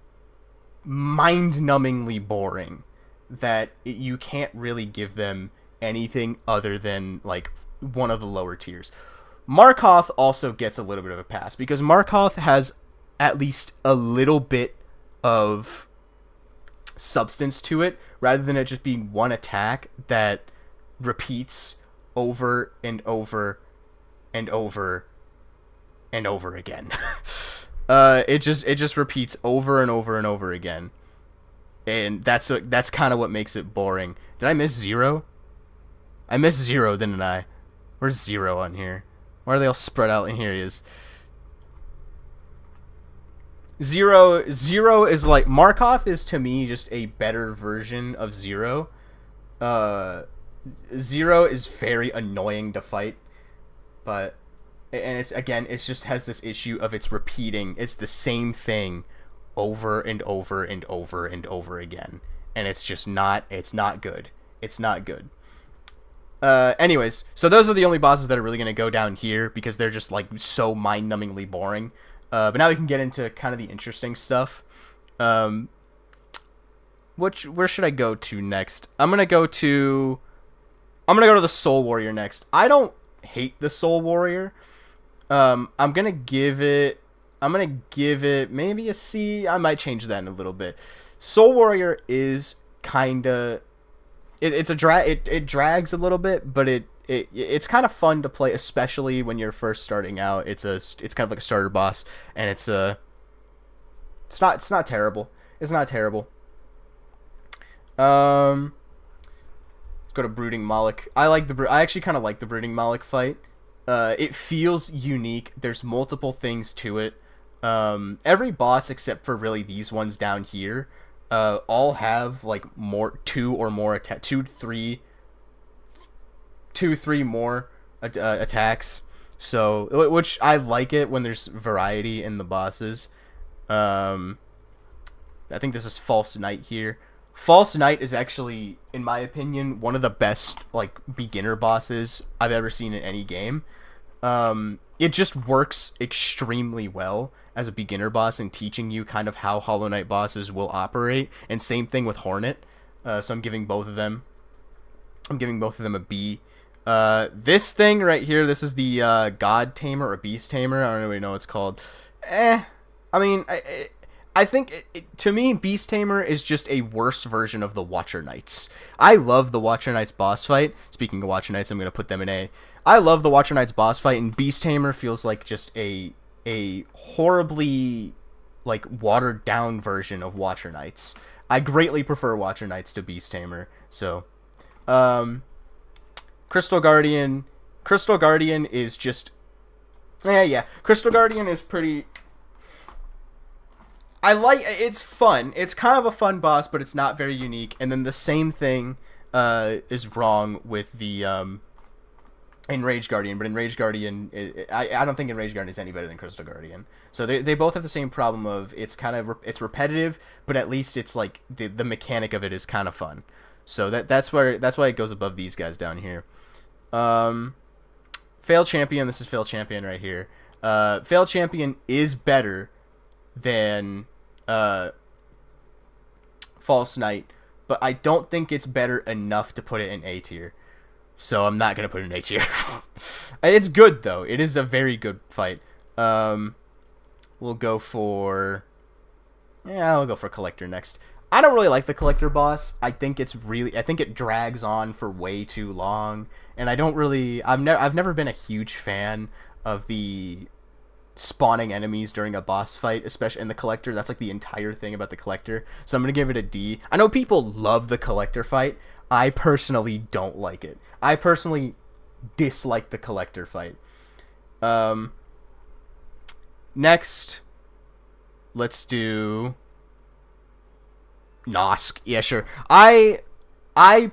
mind-numbingly boring that you can't really give them anything other than like one of the lower tiers. Markoth also gets a little bit of a pass because Markoth has at least a little bit of substance to it rather than it just being one attack that repeats over and over and over and over again. It just repeats over and over and over again, and that's kind of what makes it boring. Did I miss Zero? I missed Zero, didn't I? Where's Zero on here? Why are they all spread out? And here he is. Zero is like, Markoth is to me just a better version of Zero. Uh, Zero is very annoying to fight, but and it's just has this issue of it's repeating. It's the same thing over and over and over and over again, and it's just not. It's not good. It's not good. Anyways, so those are the only bosses that are really gonna go down here because they're just like so mind-numbingly boring. But now we can get into kind of the interesting stuff. Where should I go to next? I'm gonna go to the Soul Warrior next. I don't hate the Soul Warrior. I'm gonna give it maybe a C. I might change that in a little bit. Soul Warrior is kinda it drags a little bit, but it's kind of fun to play, especially when you're first starting out. It's kind of like a starter boss, and it's not terrible. It's not terrible. Let's go to Brooding Moloch. I actually kind of like the Brooding Moloch fight. It feels unique. There's multiple things to it. Every boss except for really these ones down here, all have like two, three more attacks. So, which I like it when there's variety in the bosses. I think this is False Knight here. False Knight is actually, in my opinion, one of the best like beginner bosses I've ever seen in any game. It just works extremely well as a beginner boss in teaching you kind of how Hollow Knight bosses will operate, and same thing with Hornet. So I'm giving both of them a B. This thing right here, this is the God Tamer or Beast Tamer. I don't really know what it's called. I mean, I think, to me, Beast Tamer is just a worse version of the Watcher Knights. I love the Watcher Knights boss fight. Speaking of Watcher Knights, I'm going to put them in A. I love the Watcher Knights boss fight, and Beast Tamer feels like just a horribly, like, watered-down version of Watcher Knights. I greatly prefer Watcher Knights to Beast Tamer. So, Crystal Guardian is just... Yeah. Crystal Guardian is pretty... it's fun. It's kind of a fun boss, but it's not very unique. And then the same thing is wrong with the Enraged Guardian. But Enraged Guardian, I don't think Enraged Guardian is any better than Crystal Guardian. So they both have the same problem of it's kind of it's repetitive, but at least it's like the mechanic of it is kind of fun. So that's why it goes above these guys down here. Fail Champion. This is Fail Champion right here. Fail Champion is better than False Knight, but I don't think it's better enough to put it in A tier. So I'm not gonna put it in A tier. It's good though. It is a very good fight. We'll go for Collector next. I don't really like the Collector boss. I think it drags on for way too long, and I've never been a huge fan of the spawning enemies during a boss fight, especially in the Collector. That's like the entire thing about the Collector. So I'm gonna give it a D. I know people love the Collector fight. I personally don't like it. I personally dislike the Collector fight. Next, let's do Nosk. Yeah, sure. I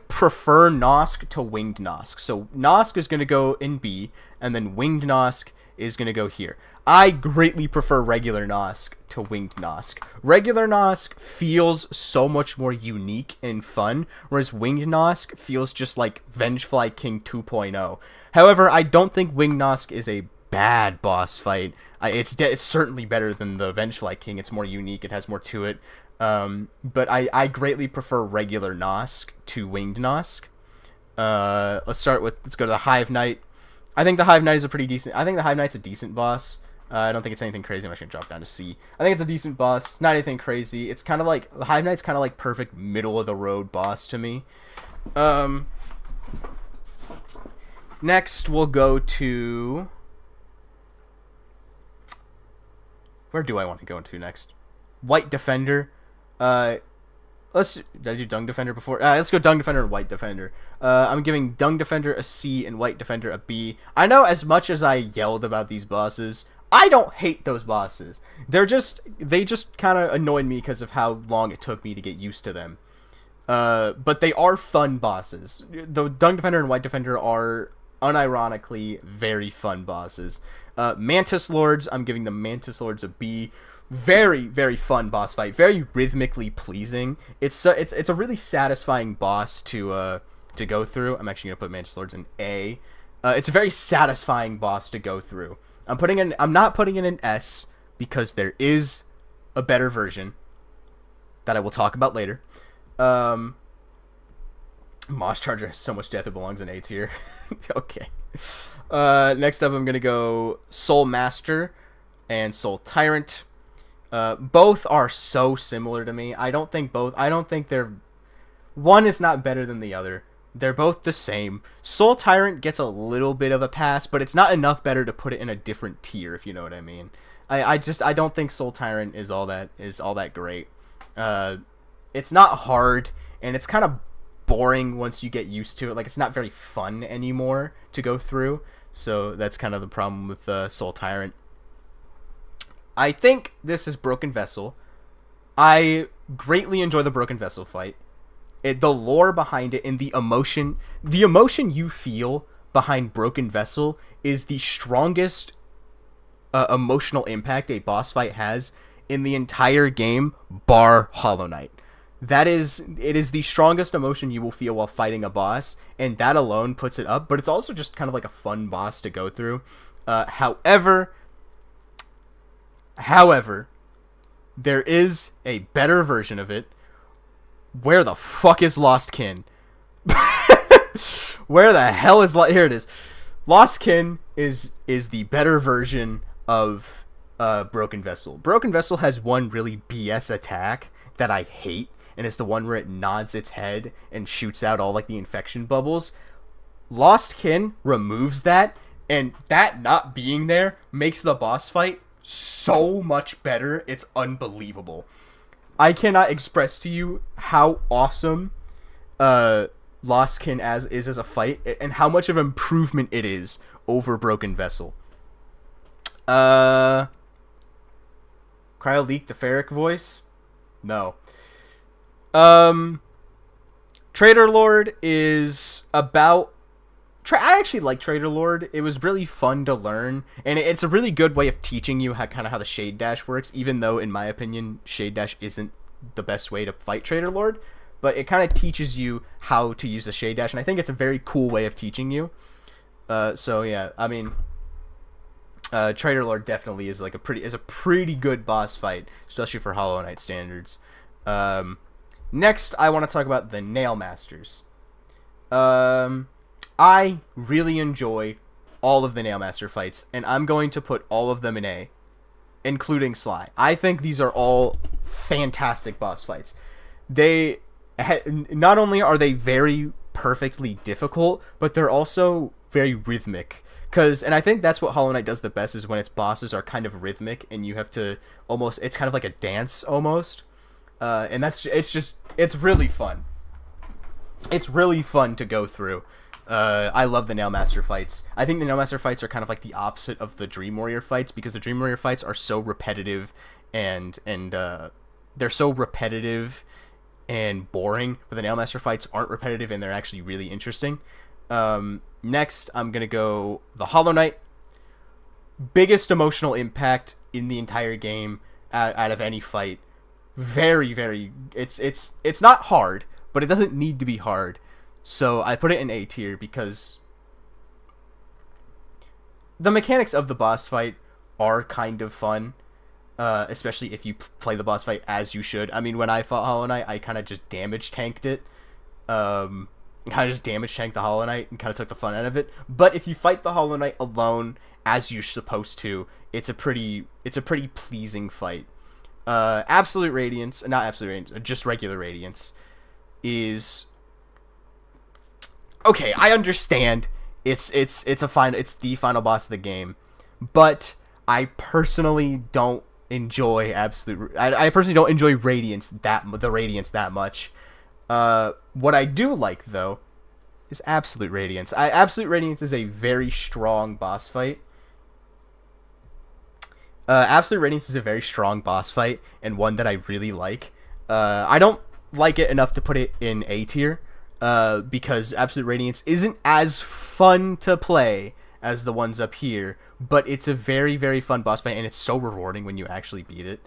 prefer Nosk to Winged Nosk. So Nosk is gonna go in B, and then Winged Nosk is going to go here. I greatly prefer regular Nosk to Winged Nosk. Regular Nosk feels so much more unique and fun, whereas Winged Nosk feels just like Vengefly King 2.0. However, I don't think Winged Nosk is a bad boss fight. It's certainly better than the Vengefly King. It's more unique. It has more to it. But I greatly prefer regular Nosk to Winged Nosk. Let's go to the Hive Knight. I think the Hive Knight is a decent boss. I don't think it's anything crazy. I'm actually going to drop down to C. I think it's a decent boss. Not anything crazy. It's kind of like... The Hive Knight's kind of like perfect middle-of-the-road boss to me. Next, we'll go to... Where do I want to go into next? White Defender. Did I do Dung Defender before? Let's go Dung Defender and White Defender. I'm giving Dung Defender a C and White Defender a B. I know as much as I yelled about these bosses, I don't hate those bosses. They just kind of annoyed me because of how long it took me to get used to them. But they are fun bosses. The Dung Defender and White Defender are unironically very fun bosses. Mantis Lords, I'm giving the Mantis Lords a B. Very, very fun boss fight. Very rhythmically pleasing. It's a really satisfying boss to go through. I'm actually gonna put Mantis Lords in A. It's a very satisfying boss to go through. I'm not putting in an S because there is a better version that I will talk about later. Moss Charger has so much death it belongs in A tier. Okay. Next up I'm gonna go Soul Master and Soul Tyrant. Both are so similar to me. I don't think they're... One is not better than the other. They're both the same. Soul Tyrant gets a little bit of a pass, but it's not enough better to put it in a different tier, if you know what I mean. I don't think Soul Tyrant is all that great. It's not hard, and it's kind of boring once you get used to it. Like, it's not very fun anymore to go through. So that's kind of the problem with Soul Tyrant. I think this is Broken Vessel. I greatly enjoy the Broken Vessel fight. The lore behind it and the emotion you feel behind Broken Vessel is the strongest emotional impact a boss fight has in the entire game, bar Hollow Knight. It is the strongest emotion you will feel while fighting a boss, and that alone puts it up, but it's also just kind of like a fun boss to go through. However, there is a better version of it. Where the fuck is Lost Kin? Where the hell is... Here it is. Lost Kin is the better version of Broken Vessel. Broken Vessel has one really BS attack that I hate, and it's the one where it nods its head and shoots out all, like, the infection bubbles. Lost Kin removes that, and that not being there makes the boss fight so much better. It's unbelievable. I cannot express to you how awesome Lost Kin is as a fight, and how much of improvement it is over Broken Vessel. Cryo Leak the Ferric voice? No. Trader Lord is about... I actually like Trader Lord. It was really fun to learn, and it's a really good way of teaching you how the Shade Dash works, even though, in my opinion, Shade Dash isn't the best way to fight Trader Lord, but it kind of teaches you how to use the Shade Dash, and I think it's a very cool way of teaching you. So yeah, I mean, Trader Lord definitely is like a pretty good boss fight, especially for Hollow Knight standards. Next, I want to talk about the Nail Masters. I really enjoy all of the Nail Master fights, and I'm going to put all of them in A, including Sly. I think these are all fantastic boss fights. Not only are they very perfectly difficult, but they're also very rhythmic. And I think that's what Hollow Knight does the best, is when its bosses are kind of rhythmic, and you have to it's kind of like a dance almost. And it's really fun. It's really fun to go through. I love the Nail Master fights. I think the Nail Master fights are kind of like the opposite of the Dream Warrior fights, because the Dream Warrior fights are so repetitive and they're so repetitive and boring, but the Nail Master fights aren't repetitive and they're actually really interesting. Next, I'm gonna go the Hollow Knight. Biggest emotional impact in the entire game out of any fight. Very, very... It's not hard, but it doesn't need to be hard. So I put it in A tier because the mechanics of the boss fight are kind of fun, especially if you play the boss fight as you should. I mean, when I fought Hollow Knight, I kind of just damage tanked it. Kind of just damage tanked the Hollow Knight and kind of took the fun out of it. But if you fight the Hollow Knight alone, as you're supposed to, it's a pretty pleasing fight. Absolute Radiance, not Absolute Radiance, just regular Radiance is... Okay, I understand it's the final boss of the game, but I personally don't enjoy I personally don't enjoy the Radiance that much. What I do like though is Absolute Radiance. Absolute Radiance is a very strong boss fight. Absolute Radiance is a very strong boss fight, and one that I really like. I don't like it enough to put it in A tier, because Absolute Radiance isn't as fun to play as the ones up here, but it's a very, very fun boss fight, and it's so rewarding when you actually beat it.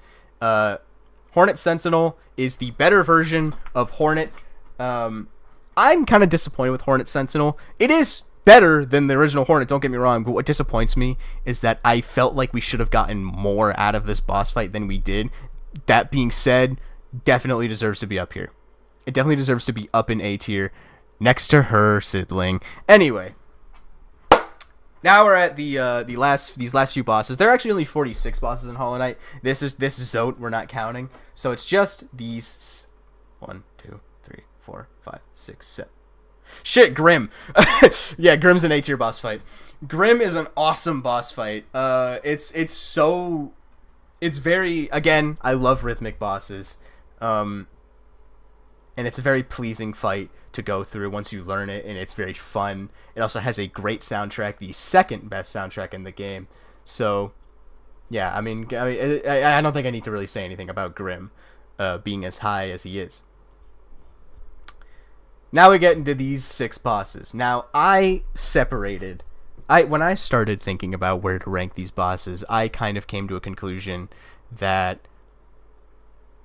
Hornet Sentinel is the better version of Hornet. I'm kind of disappointed with Hornet Sentinel. It is better than the original Hornet, don't get me wrong, but what disappoints me is that I felt like we should have gotten more out of this boss fight than we did. That being said, definitely deserves to be up here. It definitely deserves to be up in A tier, next to her sibling. Anyway, now we're at these last few bosses. There are actually only 46 bosses in Hollow Knight. This is Zote we're not counting, so it's just these 1, 2, 3, 4, 5, 6, 7. Shit, Grim. Yeah, Grim's an A tier boss fight. Grim is an awesome boss fight. It's very, again, I love rhythmic bosses. And it's a very pleasing fight to go through once you learn it, and it's very fun. It also has a great soundtrack, the second best soundtrack in the game. So, yeah, I don't think I need to really say anything about Grim being as high as he is. Now we get into these 6 bosses. Now, when I started thinking about where to rank these bosses, I kind of came to a conclusion that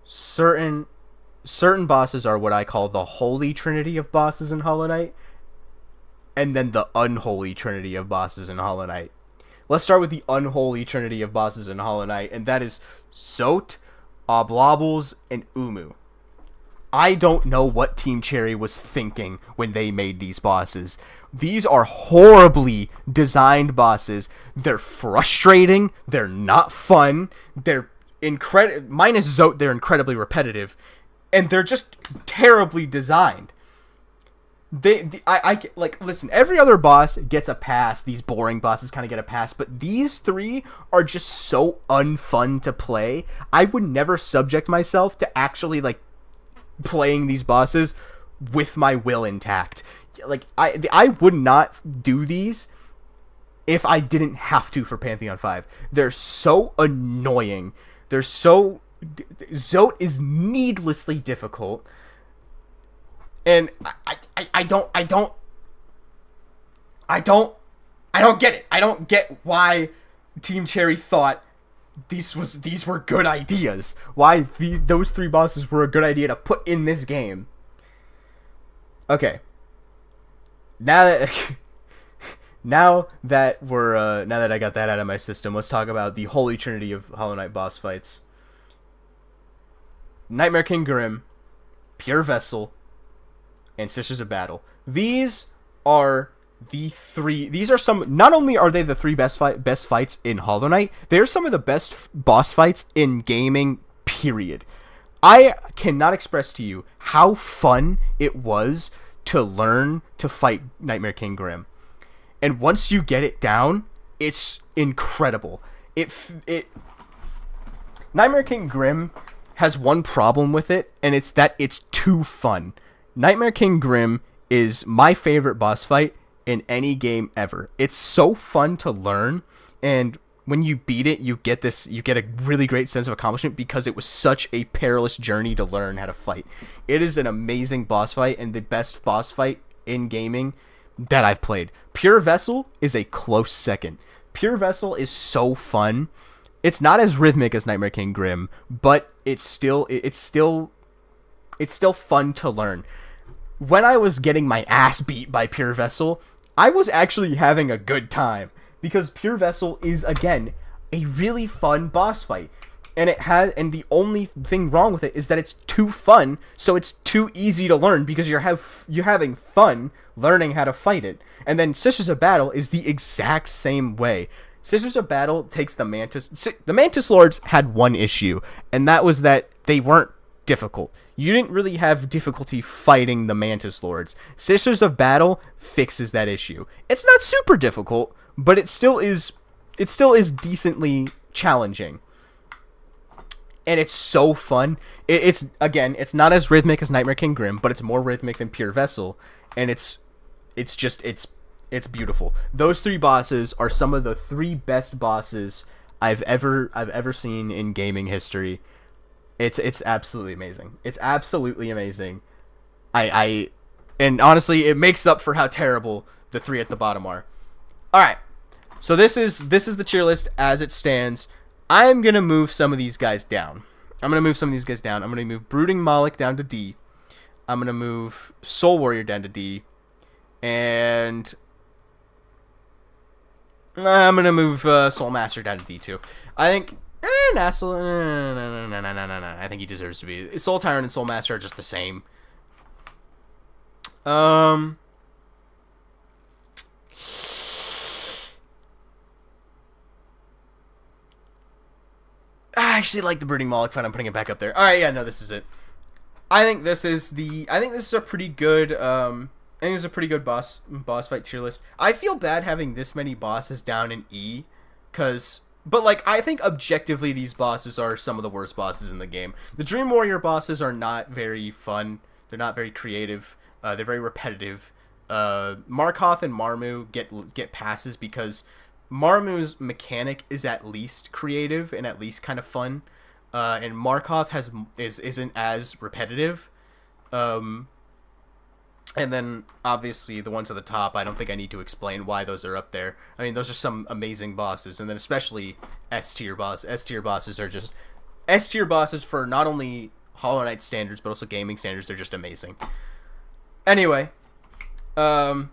certain bosses are what I call the holy trinity of bosses in Hollow Knight, and then the unholy trinity of bosses in Hollow Knight. Let's start with the unholy trinity of bosses in Hollow Knight, and that is Zote, Oblobbles, and Umu. I don't know what Team Cherry was thinking when they made these bosses. These are horribly designed bosses. They're frustrating. They're not fun. They're minus Zote, they're incredibly repetitive. And they're just terribly designed. Listen, every other boss gets a pass. These boring bosses kind of get a pass, but these 3 are just so unfun to play. I would never subject myself to actually playing these bosses with my will intact. I would not do these if I didn't have to for Pantheon 5. They're so annoying. Zote is needlessly difficult, and I don't get it. I don't get why Team Cherry thought these were good ideas. Why those 3 bosses were a good idea to put in this game. Okay. Now that I got that out of my system, let's talk about the holy trinity of Hollow Knight boss fights. Nightmare King Grim, Pure Vessel, and Sisters of Battle. These are the 3. These are some. Not only are they the 3 best fights in Hollow Knight, they're some of the best boss fights in gaming. Period. I cannot express to you how fun it was to learn to fight Nightmare King Grim, and once you get it down, it's incredible. Nightmare King Grim has one problem with it, and it's that it's too fun. Nightmare King Grim is my favorite boss fight in any game ever. It's so fun to learn, and when you beat it, you get a really great sense of accomplishment because it was such a perilous journey to learn how to fight. It is an amazing boss fight and the best boss fight in gaming that I've played. Pure Vessel is a close second. Pure Vessel is so fun. It's not as rhythmic as Nightmare King Grim, but it's still fun to learn. When I was getting my ass beat by Pure Vessel, I was actually having a good time because Pure Vessel is, again, a really fun boss fight. And the only thing wrong with it is that it's too fun, so it's too easy to learn because you're having fun learning how to fight it. And then Sisters of Battle is the exact same way. Sisters of Battle takes the Mantis. The Mantis Lords had one issue, and that was that they weren't difficult. You didn't really have difficulty fighting the Mantis Lords. Sisters of Battle fixes that issue. It's not super difficult, but it still is decently challenging. And it's so fun. It's not as rhythmic as Nightmare King Grim, but it's more rhythmic than Pure Vessel, and it's beautiful. Those 3 bosses are some of the 3 best bosses I've ever seen in gaming history. It's absolutely amazing. It's absolutely amazing. I and honestly, it makes up for how terrible the three at the bottom are. All right, so this is the tier list as it stands. I'm gonna move some of these guys down. I'm gonna move Brooding Moloch down to D. I'm gonna move Soul Warrior down to D, and I'm gonna move Soul Master down to D too. I think Nassel. No. I think he deserves to be. Soul Tyrant and Soul Master are just the same. I actually like the Brooding Moloch, fine. I'm putting it back up there. All right, yeah, no, this is it. I think this is a pretty good. I think it's a pretty good boss fight tier list. I feel bad having this many bosses down in E, but like I think objectively these bosses are some of the worst bosses in the game. The Dream Warrior bosses are not very fun. They're not very creative. They're very repetitive. Markoth and Marmu get passes because Marmu's mechanic is at least creative and at least kind of fun, and Markoth isn't as repetitive. And then, obviously, the ones at the top, I don't think I need to explain why those are up there. I mean, those are some amazing bosses. And then especially S-tier bosses. S-tier bosses are just... S-tier bosses for not only Hollow Knight standards, but also gaming standards, they're just amazing. Anyway. That's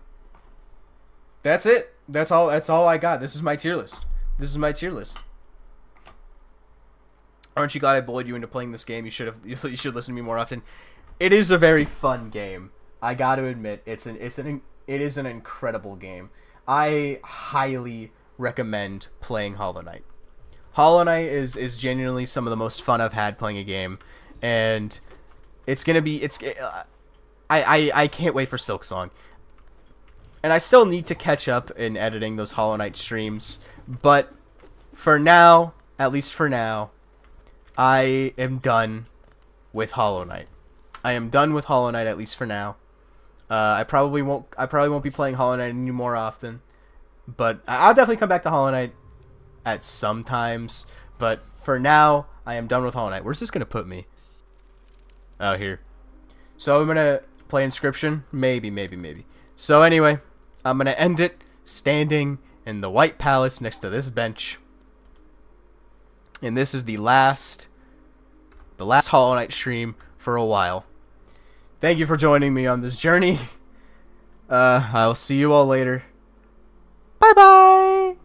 it. That's all I got. This is my tier list. Aren't you glad I bullied you into playing this game? You should listen to me more often. It is a very fun game. I got to admit, it is an incredible game. I highly recommend playing Hollow Knight. Hollow Knight is genuinely some of the most fun I've had playing a game, and it's gonna be I can't wait for Silksong. And I still need to catch up in editing those Hollow Knight streams, but for now, at least for now, I am done with Hollow Knight. At least for now. I probably won't be playing Hollow Knight any more often, but I'll definitely come back to Hollow Knight at some times. But for now, I am done with Hollow Knight. Where's this gonna put me? Oh, here. So I'm gonna play Inscription, maybe. So anyway, I'm gonna end it standing in the White Palace next to this bench, and this is the last Hollow Knight stream for a while. Thank you for joining me on this journey. I'll see you all later. Bye-bye!